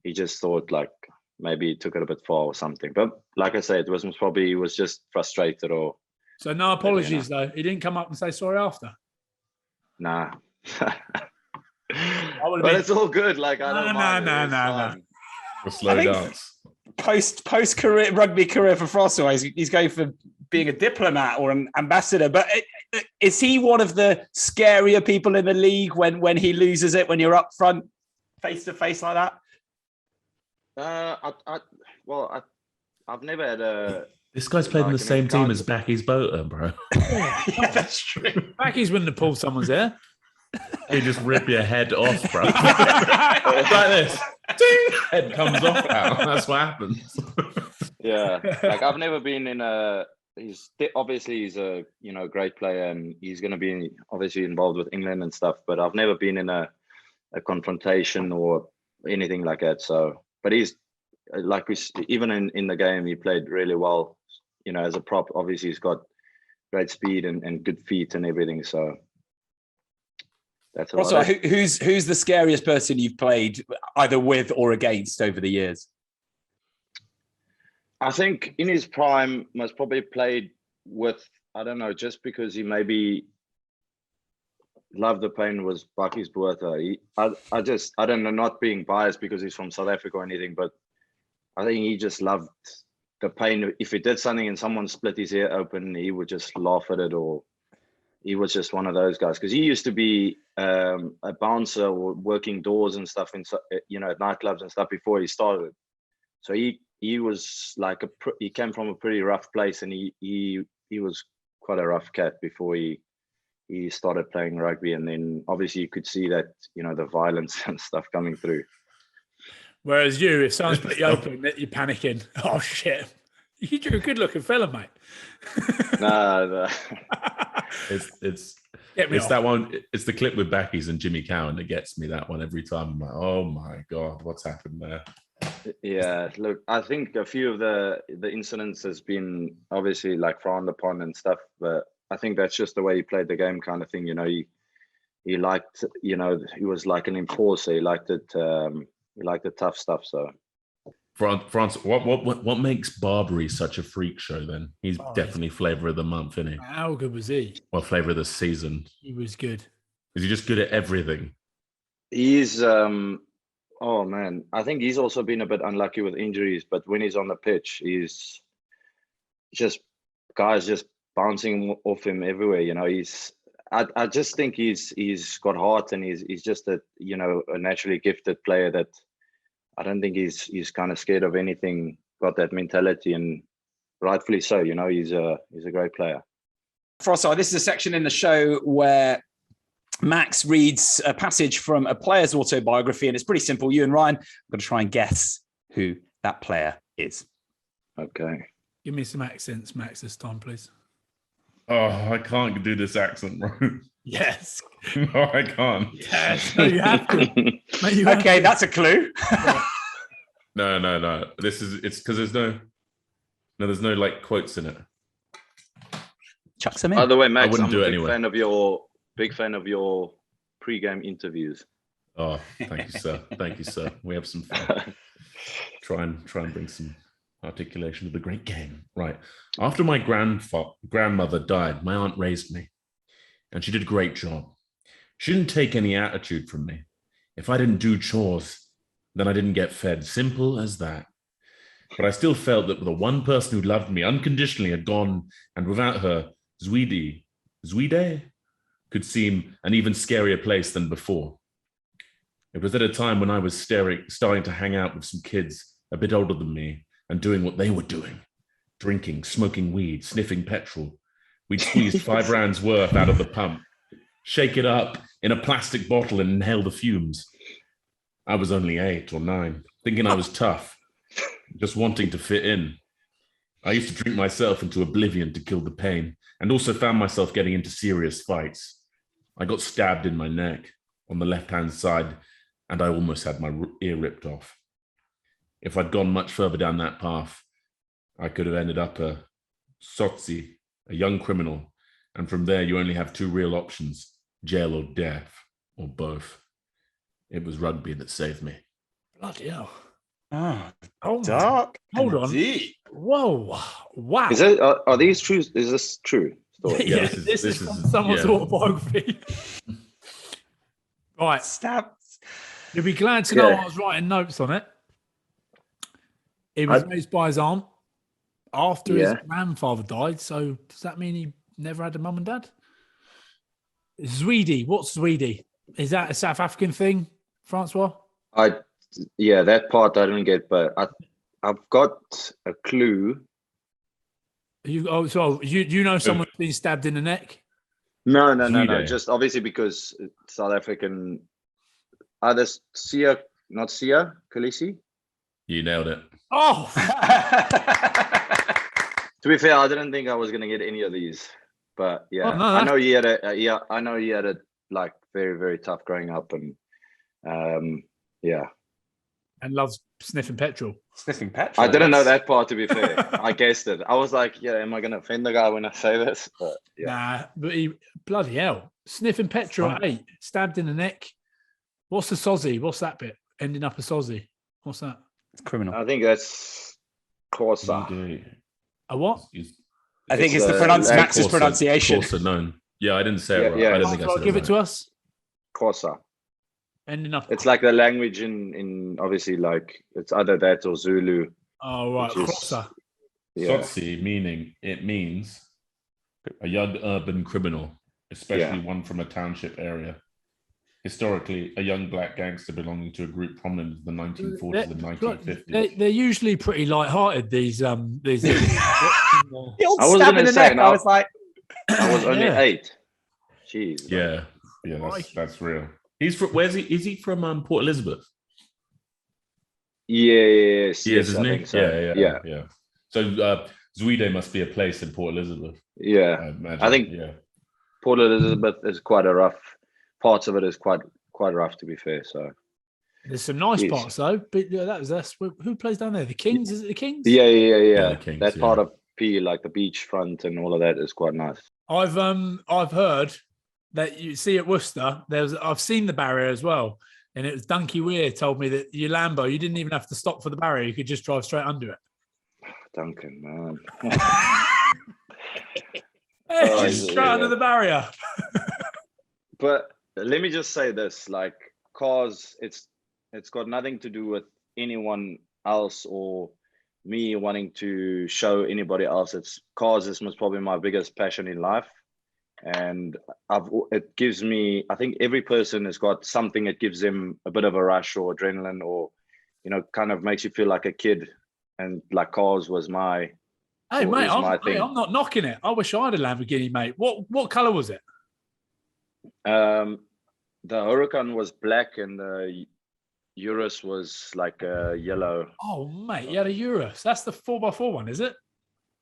he just thought like maybe he took it a bit far or something. But like I said, he was just frustrated or. So no apologies though. He didn't come up and say sorry after. Nah. But it's all good. Like I don't mind. No. A slow dance. Post career rugby career for Francois, he's going for being a diplomat or an ambassador. But is he one of the scarier people in the league when he loses it, when you're up front face to face like that? I've never had a. This guy's played in the same team as Bakkies Botha, bro. Yeah, that's true. Bakkies wouldn't have pulled someone's hair. He just rip your head off, bro. Like this. Ding! Head comes off now. That's what happens. Yeah, like I've never been in a. He's a great player, and he's going to be obviously involved with England and stuff. But I've never been in a confrontation or anything like that. So, but he's like even in the game, he played really well. You know, as a prop, obviously he's got great speed and good feet and everything. So. Also, who's the scariest person you've played either with or against over the years? I think in his prime, most probably played with, I don't know, just because he maybe loved the pain, was Bakkies Botha. I don't know, not being biased because he's from South Africa or anything, but I think he just loved the pain. If he did something and someone split his ear open, he would just laugh at it, or he was just one of those guys. Because he used to be a bouncer or working doors and stuff at nightclubs and stuff before he started. So he was like he came from a pretty rough place, and he was quite a rough cat before he started playing rugby. And then obviously you could see that, the violence and stuff coming through. Whereas you, if someone's pretty open, you're panicking. Oh shit. You're a good looking fella, mate. No. It's that one. It's the clip with Bakkies and Jimmy Cowan that gets me, that one every time. I'm like, oh my God, what's happened there? Yeah, look, I think a few of the incidents has been obviously like frowned upon and stuff, but I think that's just the way he played the game, kind of thing. He liked, he was like an enforcer. He liked it. He liked the tough stuff. So, France, what makes Barbary such a freak show? Then he's definitely flavour of the month, isn't he? How good was he? Well, flavour of the season. He was good. Is he just good at everything? He's oh man, I think he's also been a bit unlucky with injuries, but when he's on the pitch, he's just guys just bouncing off him everywhere. I just think he's got heart, and he's just a naturally gifted player that I don't think he's kind of scared of anything. Got that mentality, and rightfully so. He's a great player. Francois, this is a section in the show where Max reads a passage from a player's autobiography, and it's pretty simple. You and Ryan are going to try and guess who that player is. Okay. Give me some accents, Max, this time, please. Oh, I can't do this accent, bro. Yes. No, I can't. Yes. No, you have to. Okay, that's a clue. No. It's because there's no like quotes in it. Chuck some in. By the way, Max, I wouldn't I'm do a it anyway. big fan of your pre-game interviews. Oh, thank you, sir. We have some fun. Try and bring some articulation of the great game. Right. After my grandmother died, my aunt raised me, and she did a great job. She didn't take any attitude from me. If I didn't do chores, then I didn't get fed. Simple as that. But I still felt that the one person who loved me unconditionally had gone, and without her, Zwede could seem an even scarier place than before. It was at a time when I was starting to hang out with some kids a bit older than me and doing what they were doing. Drinking, smoking weed, sniffing petrol. We'd squeeze 5 rounds worth out of the pump, shake it up in a plastic bottle and inhale the fumes. I was only 8 or 9, thinking I was tough, just wanting to fit in. I used to drink myself into oblivion to kill the pain, and also found myself getting into serious fights. I got stabbed in my neck on the left-hand side, and I almost had my ear ripped off. If I'd gone much further down that path, I could have ended up a sozzie, a young criminal, and from there you only have 2 real options, jail or death, or both. It was rugby that saved me. Bloody hell. Oh, dark. Hold on. Deep. Whoa. Wow. Are these true? Is this true? Yeah, this is from someone's autobiography. Right. Stabs. You'll be glad to know I was writing notes on it. He was raised by his aunt after his Yeah. grandfather died. So does that mean he never had a mum and dad? Zwede. What's Zwede? Is that a South African thing, Francois? That part I didn't get, but I've got a clue. You know someone's been stabbed in the neck? No. Zwede. Just obviously because South African. Either Sia, not Sia, Khaleesi. You nailed it. Oh, To be fair, I didn't think I was gonna get any of these, but yeah, Oh, no, I know he had a like very, very tough growing up, and yeah. and loves sniffing petrol. Sniffing petrol. I didn't know that part, to be fair. I guessed it. I was like, yeah, am I gonna offend the guy when I say this? But yeah. Nah, but he bloody hell, sniffing petrol at 8, stabbed in the neck. What's the sozzie? What's that bit? Ending up a sozzie. What's that? It's criminal. I think that's Corsa. A what? I think it's It's, the Max's Corsa- pronunciation. Corsa known. Yeah, I didn't say it right. Yeah. I don't think I said Give it it to us. Corsa. Ending up. It's like the language in obviously like it's either that or Zulu. Oh right, which is- crosser. Yeah. Sozzie, it means a young urban criminal, especially one from a township area. Historically, a young black gangster belonging to a group prominent in the 1940s and 1950s. They're usually pretty light-hearted. These. The old I was stab in gonna the say, neck. no. I was like, I was only Yeah. 8. Jeez. Yeah, that's real. He's from Is he from Port Elizabeth? Yes. He is, I isn't he? think so. Yeah. So Zwede must be a place in Port Elizabeth. Yeah. I imagine. I think Yeah. Port Elizabeth is quite a rough. Parts of it is quite rough, to be fair. So There's some nice Yes. parts though. But that's who plays down there. The Kings? Is it the Kings? yeah. the Kings, That part of P, like the beachfront and all of that, is quite nice. I've heard that you see at Worcester. I've seen the barrier as well, and it was Dunky Weir told me that your Lambo, you didn't even have to stop for the barrier; you could just drive straight under it. Duncan, man. Hey, Oh, just yeah. straight under the barrier. But let me just say this: like cars, it's got nothing to do with anyone else or me wanting to show anybody else. It's cars is most probably my biggest passion in life, and it gives me. I think every person has got something that gives them a bit of a rush or adrenaline, or kind of makes you feel like a kid. And like cars was my. Hey, Well, mate, it was my thing. I'm not knocking it. I wish I had a Lamborghini, mate. What colour was it? The Huracan was black and the Urus was like a yellow. Oh, mate, you had a Urus. That's the 4x4 one, is it?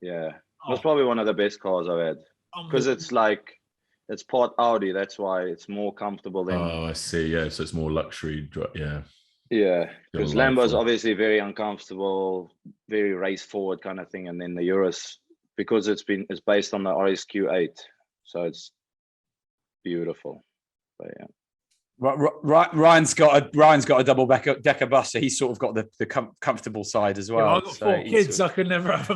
Yeah, it Oh, was probably one of the best cars I've had because it's part Audi. That's why it's more comfortable than. Oh, I see. Yeah, so it's more luxury. Yeah. Yeah, because Still Lambo's delightful. obviously very uncomfortable, very race forward kind of thing, and then the Urus, because it's based on the RSQ8, so it's beautiful. But yeah. Ryan's got a double decker bus, so he's sort of got the comfortable side as well. I've got So 4 he's kids. sort I could never have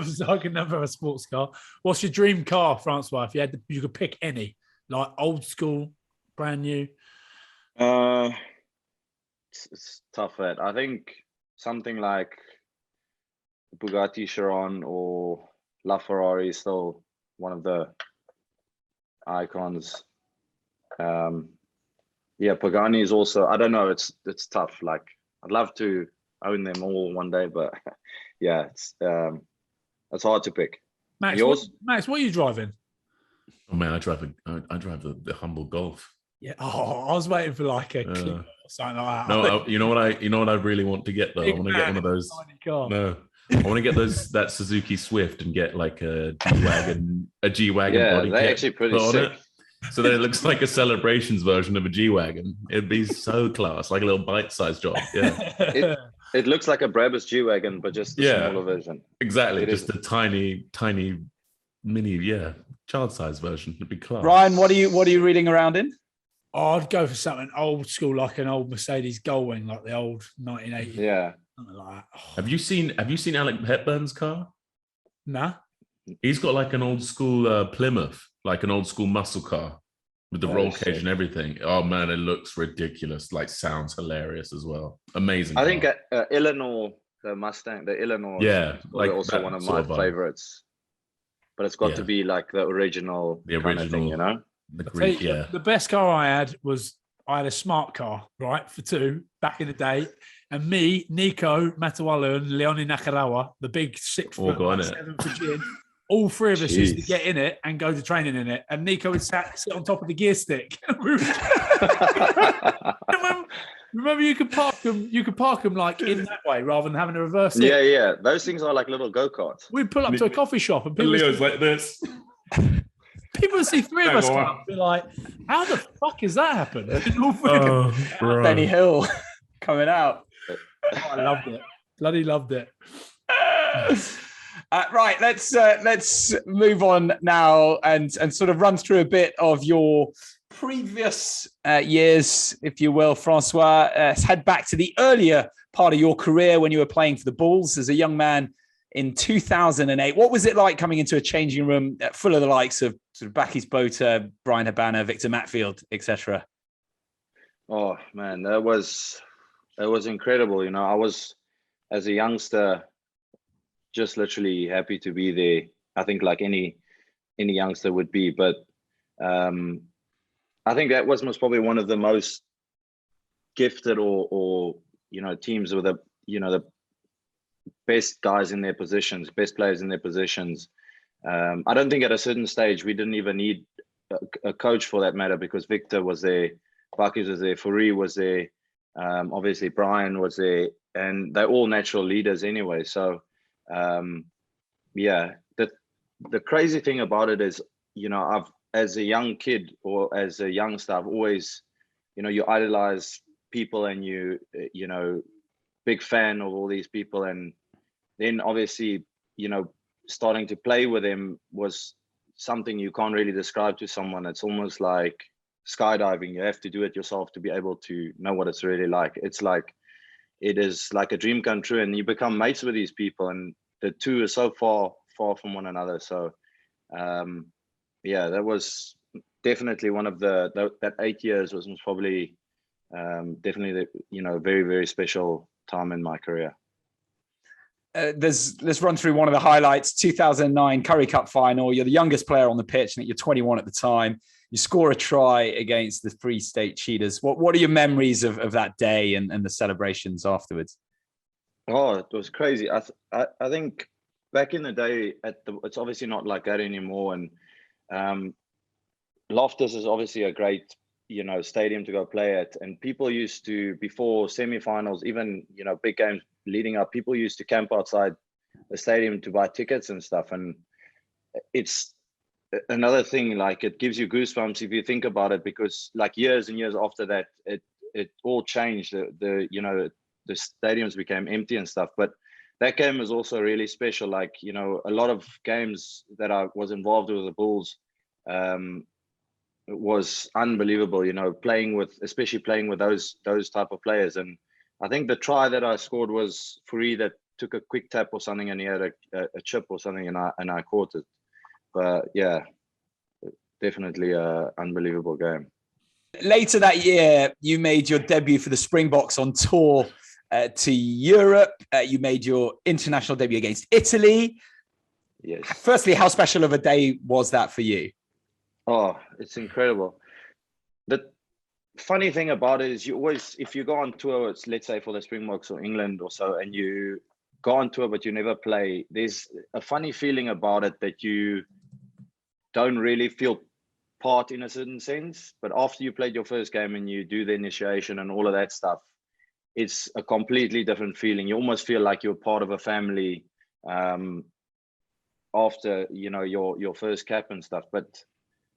a sports car. What's your dream car, Francois? If you could pick any, like old school, brand new. It's tough. I think something like Bugatti Chiron or LaFerrari is still one of the icons. Pagani is also. I don't know. It's tough. Like I'd love to own them all one day, but yeah, it's hard to pick. Max, Yours? Max, what are you driving? Oh man, I drive the humble Golf. Yeah. Oh, I was waiting for like a clip or something like that. No, you know what I really want to get though. I want to get one of those. Tiny car. No, I want to get that Suzuki Swift and get like a G-Wagon Yeah, body they're kit actually pretty put on sick. it. So that it looks like a celebrations version of a G-Wagon. It'd be so class, like a little bite-sized job. Yeah, It looks like a Brabus G-Wagon, but just a smaller version. exactly. It Just is. a tiny mini, child-sized version. It'd be class. Ryan, what are you reading around in? I'd go for something old school, like an old Mercedes Gullwing, like the old 1980s. Yeah. Something like that. Oh, Have you seen Alec Hepburns' car? nah. He's got like an old school Plymouth, like an old school muscle car with the That roll is cage sick. and everything. Oh man, it looks ridiculous. Like sounds hilarious as well. Amazing. I car. think Eleanor the Mustang, the Illinois. Yeah, is probably like also that one of sort my of vibe. favorites. But it's got Yeah. to be like the original kind of thing, you know? The I'll tell you, Greek, yeah. the best car I had I had a smart car, right, for two back in the day. And me, Nico Matawalu, and Leonie Nakarawa, the big 6 All foot, got in like, it. 7 foot gin, all three of us used to Jeez. get in it and go to training in it. And Nico would sit on top of the gear stick. Remember, you could park them. You could park them like in that way rather than having to reverse it. Yeah, yeah. Those things are like little go-karts. We'd pull up to a coffee shop and And people Leo's like this. would see three of us Go come on. up and be like, "How the fuck has that happened?" Oh, Benny bro. Hill coming out. Oh, I loved it. Bloody loved it. Right, let's move on now and sort of run through a bit of your previous years, if you will, Francois. Let's head back to the earlier part of your career when you were playing for the Bulls as a young man in 2008. What was it like coming into a changing room full of the likes of sort of Bakkies Botha, Brian Habana, Victor Matfield, etc.? Oh man, that was incredible. You know, I was, as a youngster, just literally happy to be there. I think like any youngster would be, but I think that was most probably one of the most gifted or you know, teams with the best guys in their positions, best players in their positions. I don't think at a certain stage we didn't even need a coach for that matter, because Victor was there, Bakkies was there, Fourie was there, obviously Brian was there, and they're all natural leaders anyway. So yeah, the crazy thing about it is, you know, as a young kid or as a youngster, I've always, you know, you idolize people and you know, big fan of all these people. And then obviously, you know, starting to play with them was something you can't really describe to someone. It's almost like skydiving. You have to do it yourself to be able to know what it's really like. It's like, it is like a dream come true, and you become mates with these people, and the two are so far from one another. So yeah, that was definitely one of that 8 years was probably definitely the, you know, very, very special time in my career. Let's run through one of the highlights. 2009 Currie Cup final. You're the youngest player on the pitch, and you're 21 at the time. You score a try against the Free State Cheetahs. What are your memories of that day and the celebrations afterwards? Oh, it was crazy. I think back in the day, it's obviously not like that anymore. And Loftus is obviously a great, you know, stadium to go play at. And people used to, before semifinals, even, you know, big games leading up, people used to camp outside the stadium to buy tickets and stuff. And it's another thing, like, it gives you goosebumps if you think about it, because like years and years after that, it all changed. You know, the stadiums became empty and stuff. But that game was also really special. Like, you know, a lot of games that I was involved with the Bulls, it was unbelievable, you know, especially playing with those type of players. And I think the try that I scored was Fourie that took a quick tap or something, and he had a chip or something, and I caught it. But yeah, definitely a unbelievable game. Later that year, you made your debut for the Springboks on tour to Europe. You made your international debut against Italy. Yes. Firstly, how special of a day was that for you? Oh, it's incredible. The funny thing about it is, you always, if you go on tour, it's, let's say for the Springboks or England or so, and you go on tour but you never play, there's a funny feeling about it that you don't really feel part in a certain sense. But after you played your first game and you do the initiation and all of that stuff, it's a completely different feeling. You almost feel like you're part of a family after, you know, your first cap and stuff. But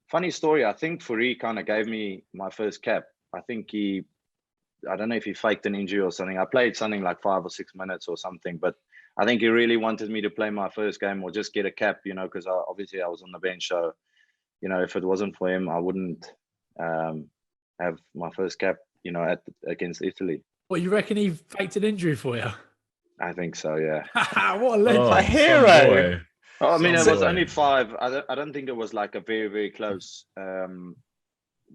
funny story, I think Fourie kind of gave me my first cap. I think I don't know if he faked an injury or something. I played something like 5 or 6 minutes or something, but I think he really wanted me to play my first game or just get a cap, you know, because obviously I was on the bench. So, you know, if it wasn't for him, I wouldn't have my first cap, you know, against Italy. Well, you reckon he faked an injury for you? I think so, yeah. What a legend. A hero. Oh, I mean, it Some was boy. only 5. I don't think it was like a very, very close,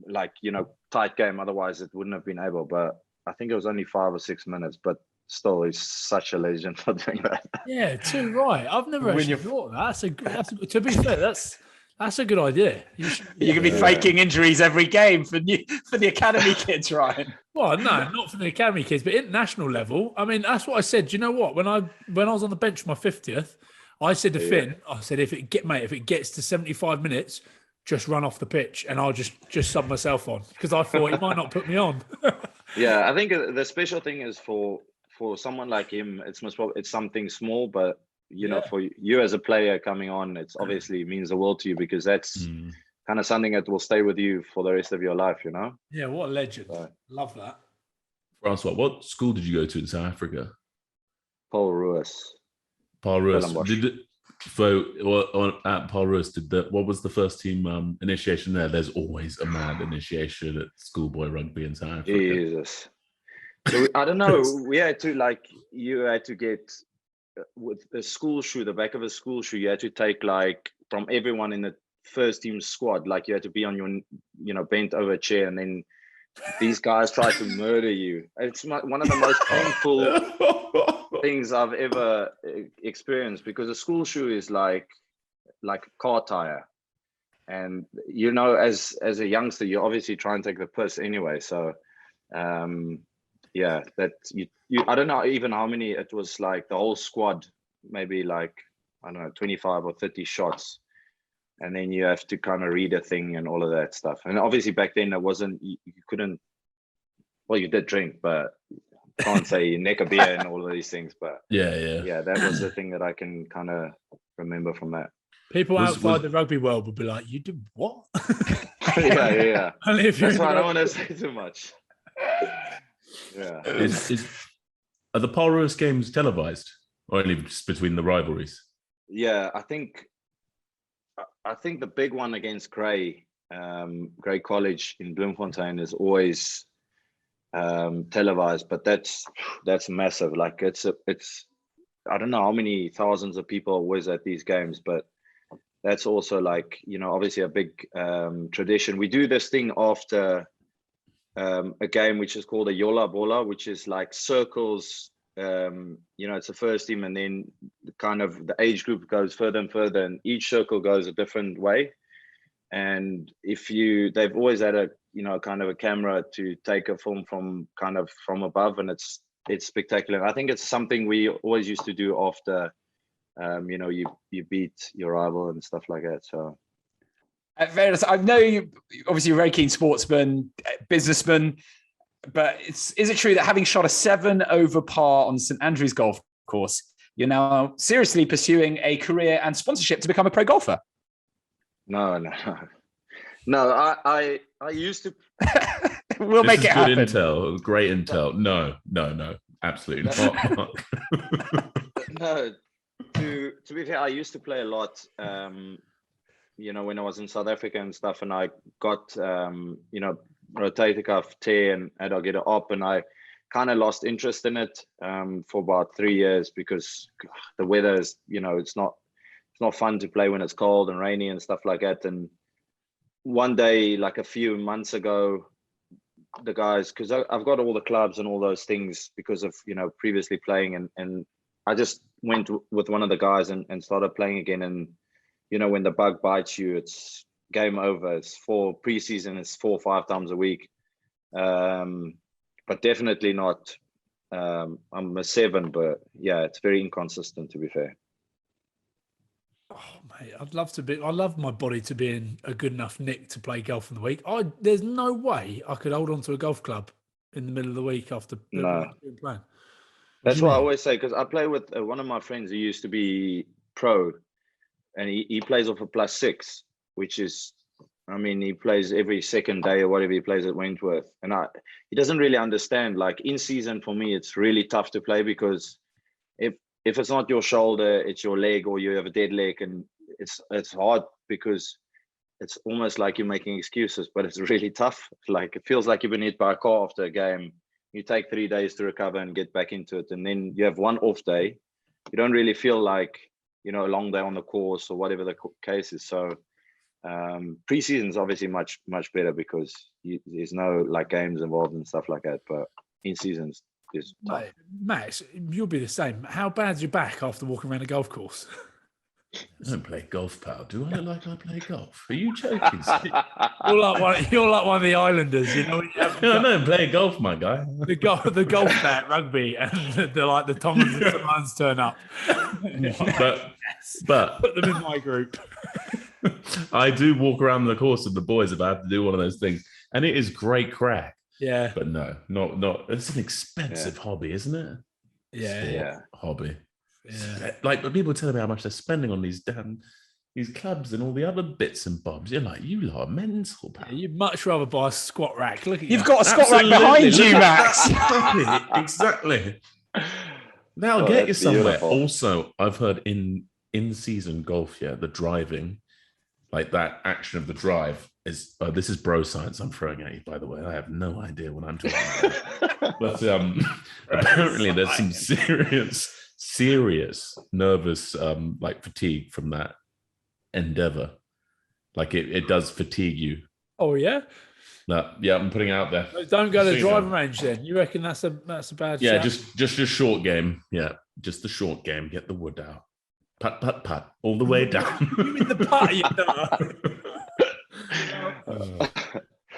like, you know, tight game. Otherwise, it wouldn't have been able. But I think it was only 5 or 6 minutes. But still he's such a legend for doing that. Yeah, too right. I've never When actually you're- thought of that. To be fair, that's a good idea. You You're going to be faking injuries every game for the academy kids, Ryan. Well, no, not for the academy kids, but international level. I mean, that's what I said. Do you know what? When I was on the bench for my 50th, I said to Finn, I said, if it gets to 75 minutes, just run off the pitch and I'll just sub myself on, because I thought he might not put me on. Yeah, I think the special thing is for someone like him, it's something small, but you know, for you as a player coming on, it's obviously means the world to you, because that's kind of something that will stay with you for the rest of your life, you know? Yeah, what a legend. Love that. Francois, what school did you go to in South Africa? Paul Ruiz. Paul Ruiz. Stellenbosch. At Paul Ruiz, what was the first team initiation there? There's always a mad initiation at schoolboy rugby in South Africa. Jesus. So I don't know. We had to you had to get with a school shoe, the back of a school shoe. You had to take from everyone in the first team squad. You had to be on your, bent over a chair, and then these guys tried to murder you. It's one of the most painful things I've ever experienced, because a school shoe is like a car tire, and as a youngster, you obviously try and take the piss anyway. So. Yeah, that I don't know even how many it was, the whole squad, maybe I don't know, 25 or 30 shots. And then you have to kind of read a thing and all of that stuff. And obviously back then it wasn't, you couldn't, well, you did drink, but can't say neck a beer and all of these things. But yeah, that was the thing that I can kind of remember from that. People outside the rugby world would be like, you did what? Yeah. That's why I don't want to say too much. Yeah. Are the Paul Ruiz games televised, or only just between the rivalries? Yeah, I think the big one against Grey College in Bloemfontein is always televised, but that's massive. It's I don't know how many thousands of people are always at these games, but that's also obviously a big tradition. We do this thing after a game which is called a Yola Bola, which is circles. It's the first team, and then kind of the age group goes further and further, and each circle goes a different way. And they've always had a kind of a camera to take a film from above, and it's spectacular. I think it's something we always used to do after you beat your rival and stuff like that. So I know you obviously a very keen sportsman, businessman, but is it true that having shot a 7 over par on St Andrews golf course, you're now seriously pursuing a career and sponsorship to become a pro golfer? No. I used to. We'll this make it good happen. Intel, great intel. No, absolutely not. Mark. No. To be fair, I used to play a lot. When I was in South Africa and stuff, and I got rotator cuff tear and I get it up, and I kind of lost interest in it for about 3 years, because the weather is, it's not fun to play when it's cold and rainy and stuff like that. And one day, a few months ago, the guys, because I've got all the clubs and all those things because of previously playing, and I just went with one of the guys and started playing again. And when the bug bites you, it's game over. It's for preseason, it's 4 or 5 times a week. But definitely not. I'm a 7, but yeah, it's very inconsistent, to be fair. Oh, mate, I love my body to be in a good enough nick to play golf in the week. There's no way I could hold on to a golf club in the middle of the week after playing. That's what I always say, because I play with one of my friends who used to be pro, and he plays off a +6, which is, he plays every second day or whatever he plays at Wentworth. And he doesn't really understand, in season for me, it's really tough to play, because if it's not your shoulder, it's your leg, or you have a dead leg, and it's hard, because it's almost like you're making excuses, but it's really tough. It feels like you've been hit by a car after a game. You take 3 days to recover and get back into it. And then you have one off day. You don't really feel like, a long day on the course or whatever the case is. So preseason is obviously much, much better, because there's no games involved and stuff like that. But in seasons, is tough. Max, you'll be the same. How bad's your back after walking around a golf course? I don't play golf, pal. Do I look like I play golf? Are you joking? You're like one of the islanders, you know. I don't play golf, my guy. The golf bat rugby, and the Tongans and Samoans turn up. But put them in my group. I do walk around the course with the boys if I have to do one of those things, and it is great crack. Yeah, but no, not. It's an expensive hobby, isn't it? Yeah, hobby. Yeah. Like people tell me how much they're spending on these clubs and all the other bits and bobs. You're like, you lot are mental, pal. Yeah, you'd much rather buy a squat rack. Look at You've got a squat rack behind you, Max. Exactly. That'll get you somewhere. Beautiful. Also, I've heard in-season golf, the driving, like that action of the drive is. This is bro science I'm throwing at you, by the way. I have no idea what I'm talking about. But apparently, there's some serious nervous like fatigue from that endeavor. Like it does fatigue you. Oh yeah. No, I'm putting it out there. Don't go to the driving range then. You reckon that's a bad shot? Just a short game. Yeah, just the short game. Get the wood out. Putt all the way down. You mean the putt? You know.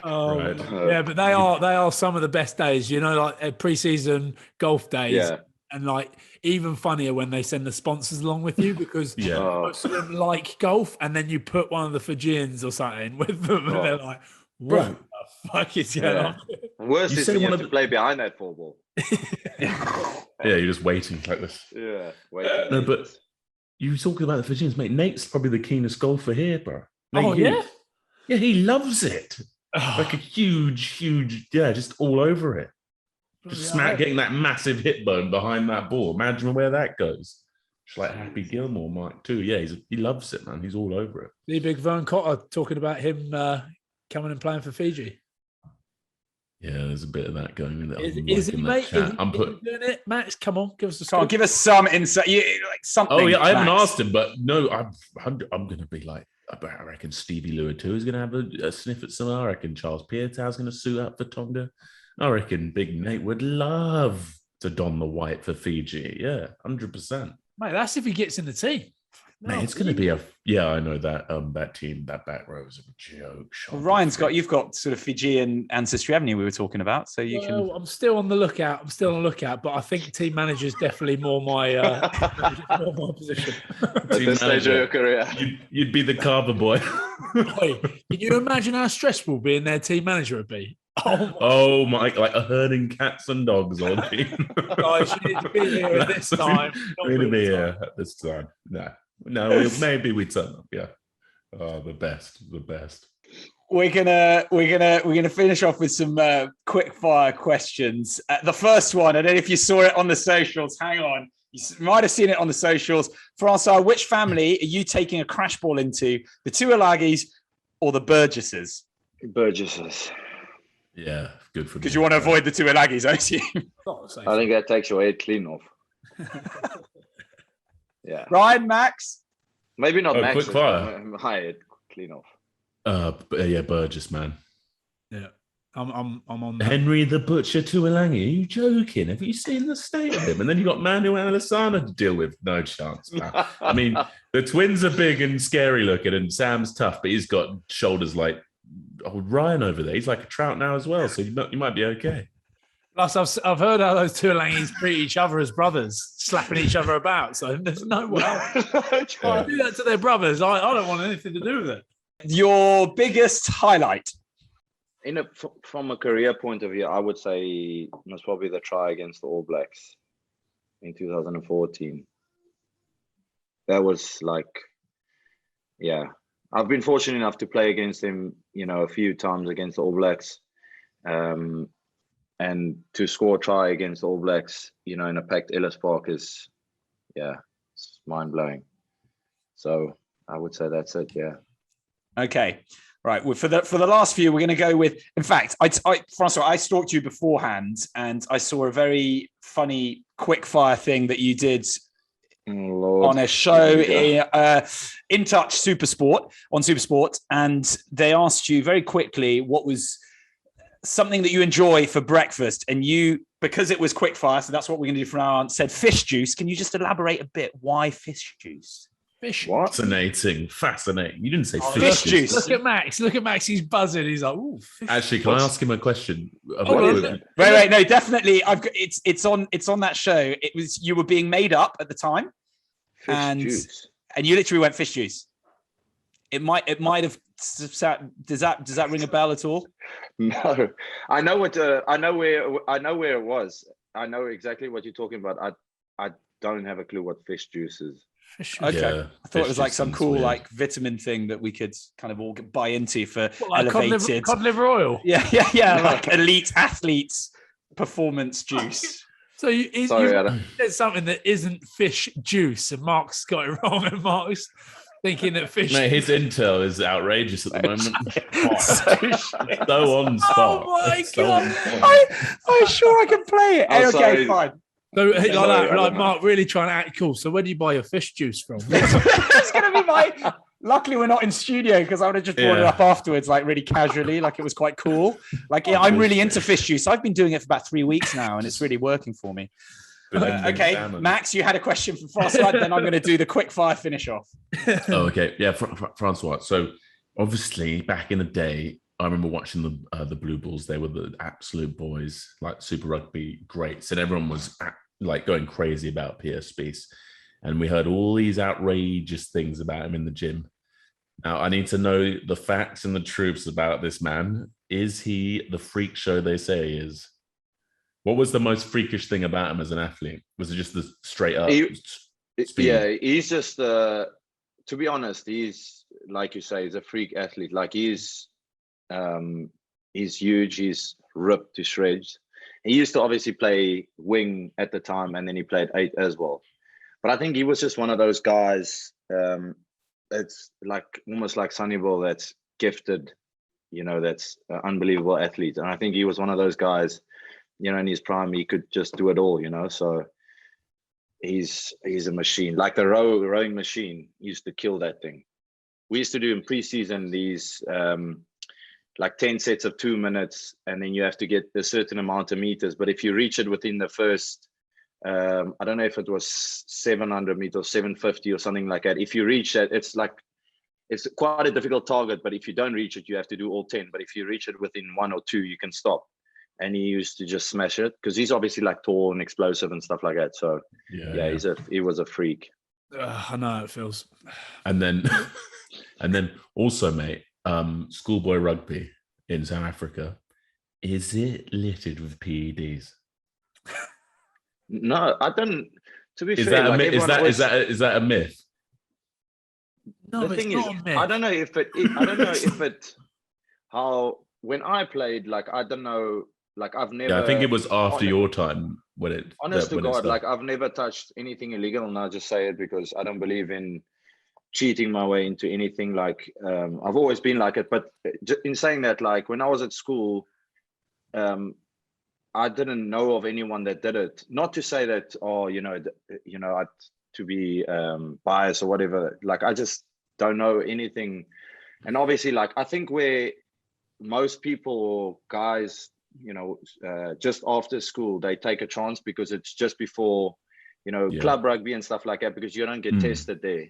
Right. Yeah, but they are some of the best days. You know, like pre-season golf days. Yeah. And like even funnier when they send the sponsors along with you because most of them like golf, and then you put one of the Fijians or something with them, and they're like, "What the fuck is going on?" Worst is when you have to play behind that 4-ball. You're just waiting like this. Yeah, waiting. No, but you were talking about the Fijians, mate. Nate's probably the keenest golfer here, bro. Yeah, he loves it. Like a huge, just all over it. Just getting that massive hip bone behind that ball. Imagine where that goes. Just like Happy Gilmore, Mike, too. Yeah, he loves it, man. He's all over it. The big Vern Cotter talking about him coming and playing for Fiji. Yeah, there's a bit of that going on. Is he, mate? I'm doing it, Max. Come on, give us a score. Give us some insight. Like something. Oh yeah, I haven't asked him, but no, I'm going to be like, I reckon Stevie Luatua is going to have a sniff at some. I reckon Charles Pietau's going to suit up for Tonga. I reckon Big Nate would love to don the white for Fiji. Yeah, 100%. Mate, that's if he gets in the team. Mate, it's going to be I know that that team, that back row is a joke. Well, you've got sort of Fijian ancestry, haven't you? We were talking about, so you can. I'm still on the lookout. But I think team manager is definitely more my position. At this stage of your career, you'd be the carver boy. Wait, can you imagine how stressful being their team manager would be? Oh my! Like a herding cats and dogs on team. Guys, you need to be here at this time. We need to be here at this time. No, maybe we turn up. Yeah. Oh, the best. We're gonna finish off with some quick fire questions. The first one, I don't know if you saw it on the socials. Hang on, you might have seen it on the socials. Francois, which family are you taking a crash ball into? The Tuilagis or the Burgesses? Burgesses. Yeah, good for me. Because you want to avoid the Tuilagis, I assume. I think that takes your head clean off. Yeah. Ryan, Max? Maybe not Max. Quickfire. My head clean off. Burgess, man. Yeah. I'm on that. Henry the Butcher Tuilagi. Are you joking? Have you seen the state of him? And then you got Manuel Alessandro to deal with. No chance, man. I mean, the twins are big and scary looking, and Sam's tough, but he's got shoulders like old Ryan over there. He's like a trout now as well, so you might be okay. Plus, I've heard how those Tuilagis treat each other as brothers, slapping each other about. So there's no way. Do that to their brothers. I don't want anything to do with it. Your biggest highlight? From a career point of view, I would say most probably the try against the All Blacks in 2014. That was like, yeah. I've been fortunate enough to play against him, a few times against the All Blacks. And to score a try against All Blacks, in a packed Ellis Park is, it's mind-blowing. So I would say that's it, yeah. Okay. Right. Well, for the last few, we're going to go with, in fact, Francois, I stalked you beforehand and I saw a very funny quickfire thing that you did on a show in Touch on Supersport. And they asked you very quickly what was something that you enjoy for breakfast, and you because it was quickfire, so that's what we're going to do from now on, said fish juice. Can you just elaborate a bit? Why fish juice? Fish. What? Fascinating. You didn't say fish juice. Look at Max. Look at Max. He's buzzing. He's like, "Ooh." Fish. Actually, can I ask him a question? Wait. No, definitely. It's on that show. It was, you were being made up at the time, and you literally went fish juice. It might have. Does that ring a bell at all? No, I know where it was. I know exactly what you're talking about. I don't have a clue what fish juice is. Okay, Yeah, I thought it was like some cool weird. like vitamin thing that we could kind of all buy into for Like elevated cod liver oil. Yeah, like elite athletes performance juice. So you said something that isn't fish juice, and Mark's got it wrong, and Mark's thinking that fish. Mate, his intel is outrageous at the moment. So on spot. Oh my God! I'm sure I can play it. Okay, fine. So like that, like Mark really trying to act cool. So where do you buy your fish juice from? It's going to be my. Luckily, we're not in studio because I would have just brought it up afterwards, like really casually, like it was quite cool. Like, yeah, I'm really into fish juice. I've been doing it for about 3 weeks now, and it's really working for me. Okay, salmon. Max, you had a question for Francois, then I'm going to do the quick fire finish off. Oh, okay. Yeah, Francois. So obviously, back in the day, I remember watching the Blue Bulls. They were the absolute boys, like Super Rugby greats, and everyone was like going crazy about Pierre Spies. And we heard all these outrageous things about him in the gym. Now, I need to know the facts and the truths about this man. Is he the freak show they say he is? What was the most freakish thing about him as an athlete? Was it just the straight up speed? Yeah, he's just, to be honest, he's, like you say, he's a freak athlete. Like he's huge, he's ripped to shreds. He used to obviously play wing at the time, and then he played 8 as well. But I think he was just one of those guys, it's like almost like Sunnyball, that's gifted, that's an unbelievable athlete. And I think he was one of those guys, in his prime, he could just do it all, so he's a machine. Like the rowing machine used to kill that thing. We used to do in preseason these like 10 sets of 2 minutes, and then you have to get a certain amount of meters. But if you reach it within the first, I don't know if it was 700 meters, 750 or something like that. If you reach that, it's quite a difficult target. But if you don't reach it, you have to do all 10. But if you reach it within 1 or 2, you can stop. And he used to just smash it because he's obviously like tall and explosive and stuff like that. So yeah. He was a freak. I know how it feels. And then also, mate, schoolboy rugby in South Africa, is it littered with PEDs? No, I don't. To be fair, is that a myth? No, the thing it's is, not a myth. I don't know if it. How when I played, like I don't know, like I've never. Yeah, I think it was after your time when it. Honest to God, like I've never touched anything illegal, and I just say it because I don't believe in cheating my way into anything. Like I've always been like it, but in saying that, like when I was at school, I didn't know of anyone that did it. Not to say that, to be biased or whatever. Like I just don't know anything. And obviously, like I think where most people or guys, just after school, they take a chance because it's just before, club rugby and stuff like that, because you don't get tested there.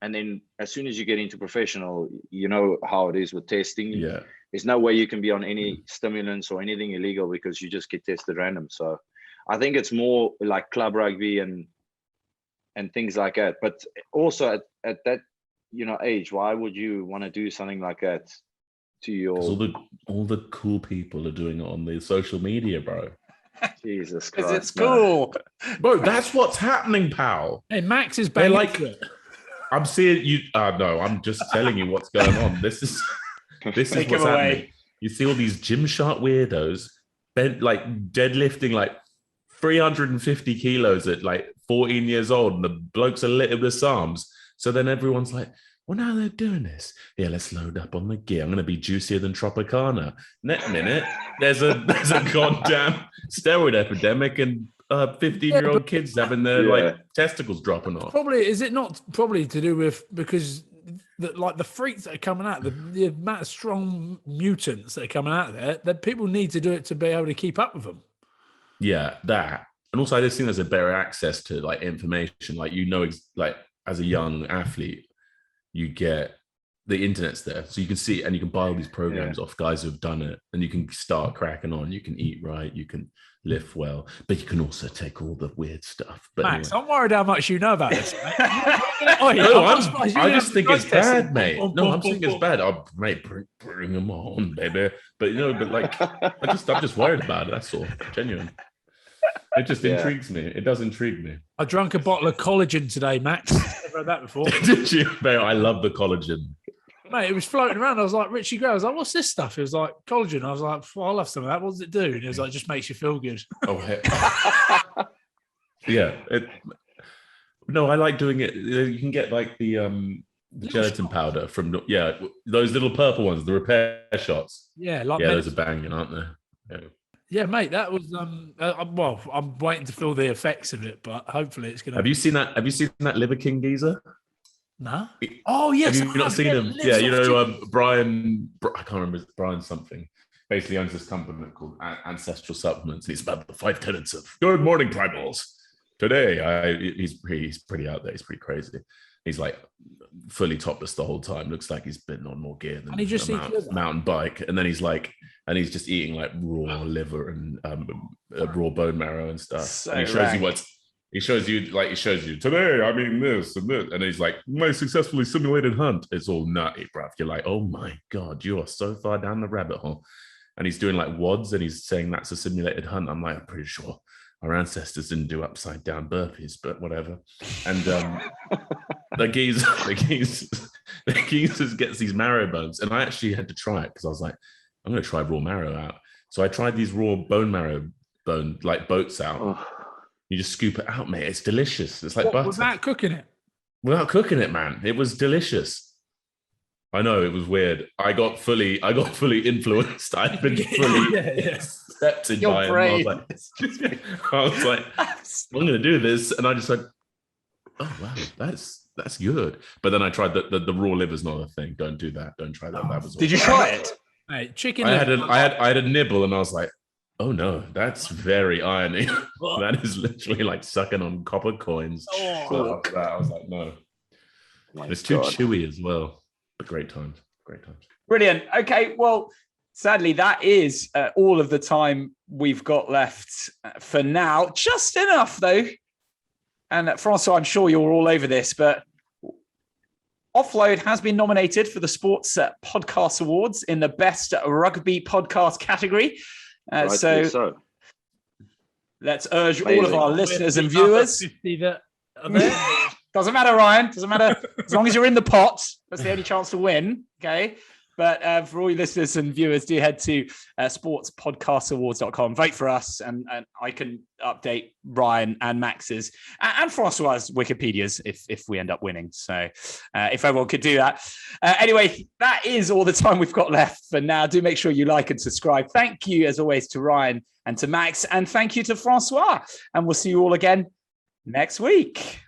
And then as soon as you get into professional, you know how it is with testing. Yeah. There's no way you can be on any stimulants or anything illegal because you just get tested random. So I think it's more like club rugby and things like that. But also at that, age, why would you want to do something like that to your... All the cool people are doing it on the social media, bro. Jesus Christ. Because it's cool. Bro, that's what's happening, pal. Hey, Max is banging. I'm seeing you. No, I'm just telling you what's going on. This is what's happening. You see all these Gymshark weirdos deadlifting like 350 kilos at like 14 years old, and the blokes are littered with arms. So then everyone's like, well, now they're doing this. Yeah, let's load up on the gear. I'm going to be juicier than Tropicana. Next minute, there's a goddamn steroid epidemic, and 15-year-old kids having their testicles dropping off. Is it not probably to do with because the freaks that are coming out, the amount of strong mutants that are coming out of there, that people need to do it to be able to keep up with them. Yeah, that. And also I just think there's a better access to like information. Like, like as a young athlete, you get the internet's there. So you can see, and you can buy all these programs off guys who've done it, and you can start cracking on. You can eat right, you can lift well, but you can also take all the weird stuff. But Max, anyway. I'm worried how much you know about this. Mate. I just think it's bad, mate. No, I'm saying it's bad. Oh, mate, bring them on, baby. But but like, I'm just worried about it. That's all. Genuine. It just intrigues me. It does intrigue me. I drank a bottle of collagen today, Max. Never had that before. Did you? Mate, I love the collagen. Mate, it was floating around. I was like, Richie Gray. I was like, what's this stuff? It was like collagen. I was like, well, I'll have some of that. What does it do? And it was like, it just makes you feel good. Oh, yeah. No, I like doing it. You can get like the gelatin powder from those little purple ones, the repair shots. Yeah, those are banging, aren't they? Yeah, mate, that was well, I'm waiting to feel the effects of it, but hopefully it's gonna. Have you seen that Liver King geezer? No. Oh yes. Have you not seen him? Yeah, Brian. I can't remember. Brian something. Basically owns this company called Ancestral Supplements. He's about the 5 tenets of Good Morning Primals. Today, he's pretty out there. He's pretty crazy. He's like fully topless the whole time. Looks like he's been on more gear than a mountain bike. And then he's just eating like raw liver and raw bone marrow and stuff. So and he shows you today I'm eating this and this. And he's like, my successfully simulated hunt. It's all nutty, bruv. You're like, oh my God, you are so far down the rabbit hole. And he's doing like WODs and he's saying that's a simulated hunt. I'm like, I'm pretty sure our ancestors didn't do upside down burpees, but whatever. And the geezer gets these marrow bones. And I actually had to try it because I was like, I'm going to try raw marrow out. So I tried these raw bone marrow like boats out. Oh. You just scoop it out, mate. It's delicious. It's like butter. Without cooking it? Without cooking it, man. It was delicious. I know, it was weird. I got fully influenced. I'd been fully accepted by him. I was like, I'm going to do this. And I just said, oh, wow, that's good. But then I tried the raw liver's not a thing. Don't do that. Don't try that. That was. Did you try it? Hey, chicken. I had a nibble and I was like, oh no, that's very irony. That is literally like sucking on copper coins. So after that, I was like, no. It's too chewy as well. But great times. Brilliant. Okay, well, sadly, that is all of the time we've got left for now. Just enough, though. And Francois, I'm sure you're all over this, but Offload has been nominated for the Sports Podcast Awards in the Best Rugby Podcast category. So let's urge all of our listeners and viewers. Doesn't matter, Ryan. Doesn't matter. As long as you're in the pot, that's the only chance to win. Okay. But for all your listeners and viewers, do head to sportspodcastawards.com. Vote for us, and I can update Ryan and Max's and Francois' Wikipedias if we end up winning. So if everyone could do that. Anyway, that is all the time we've got left for now. Do make sure you like and subscribe. Thank you, as always, to Ryan and to Max, and thank you to Francois. And we'll see you all again next week.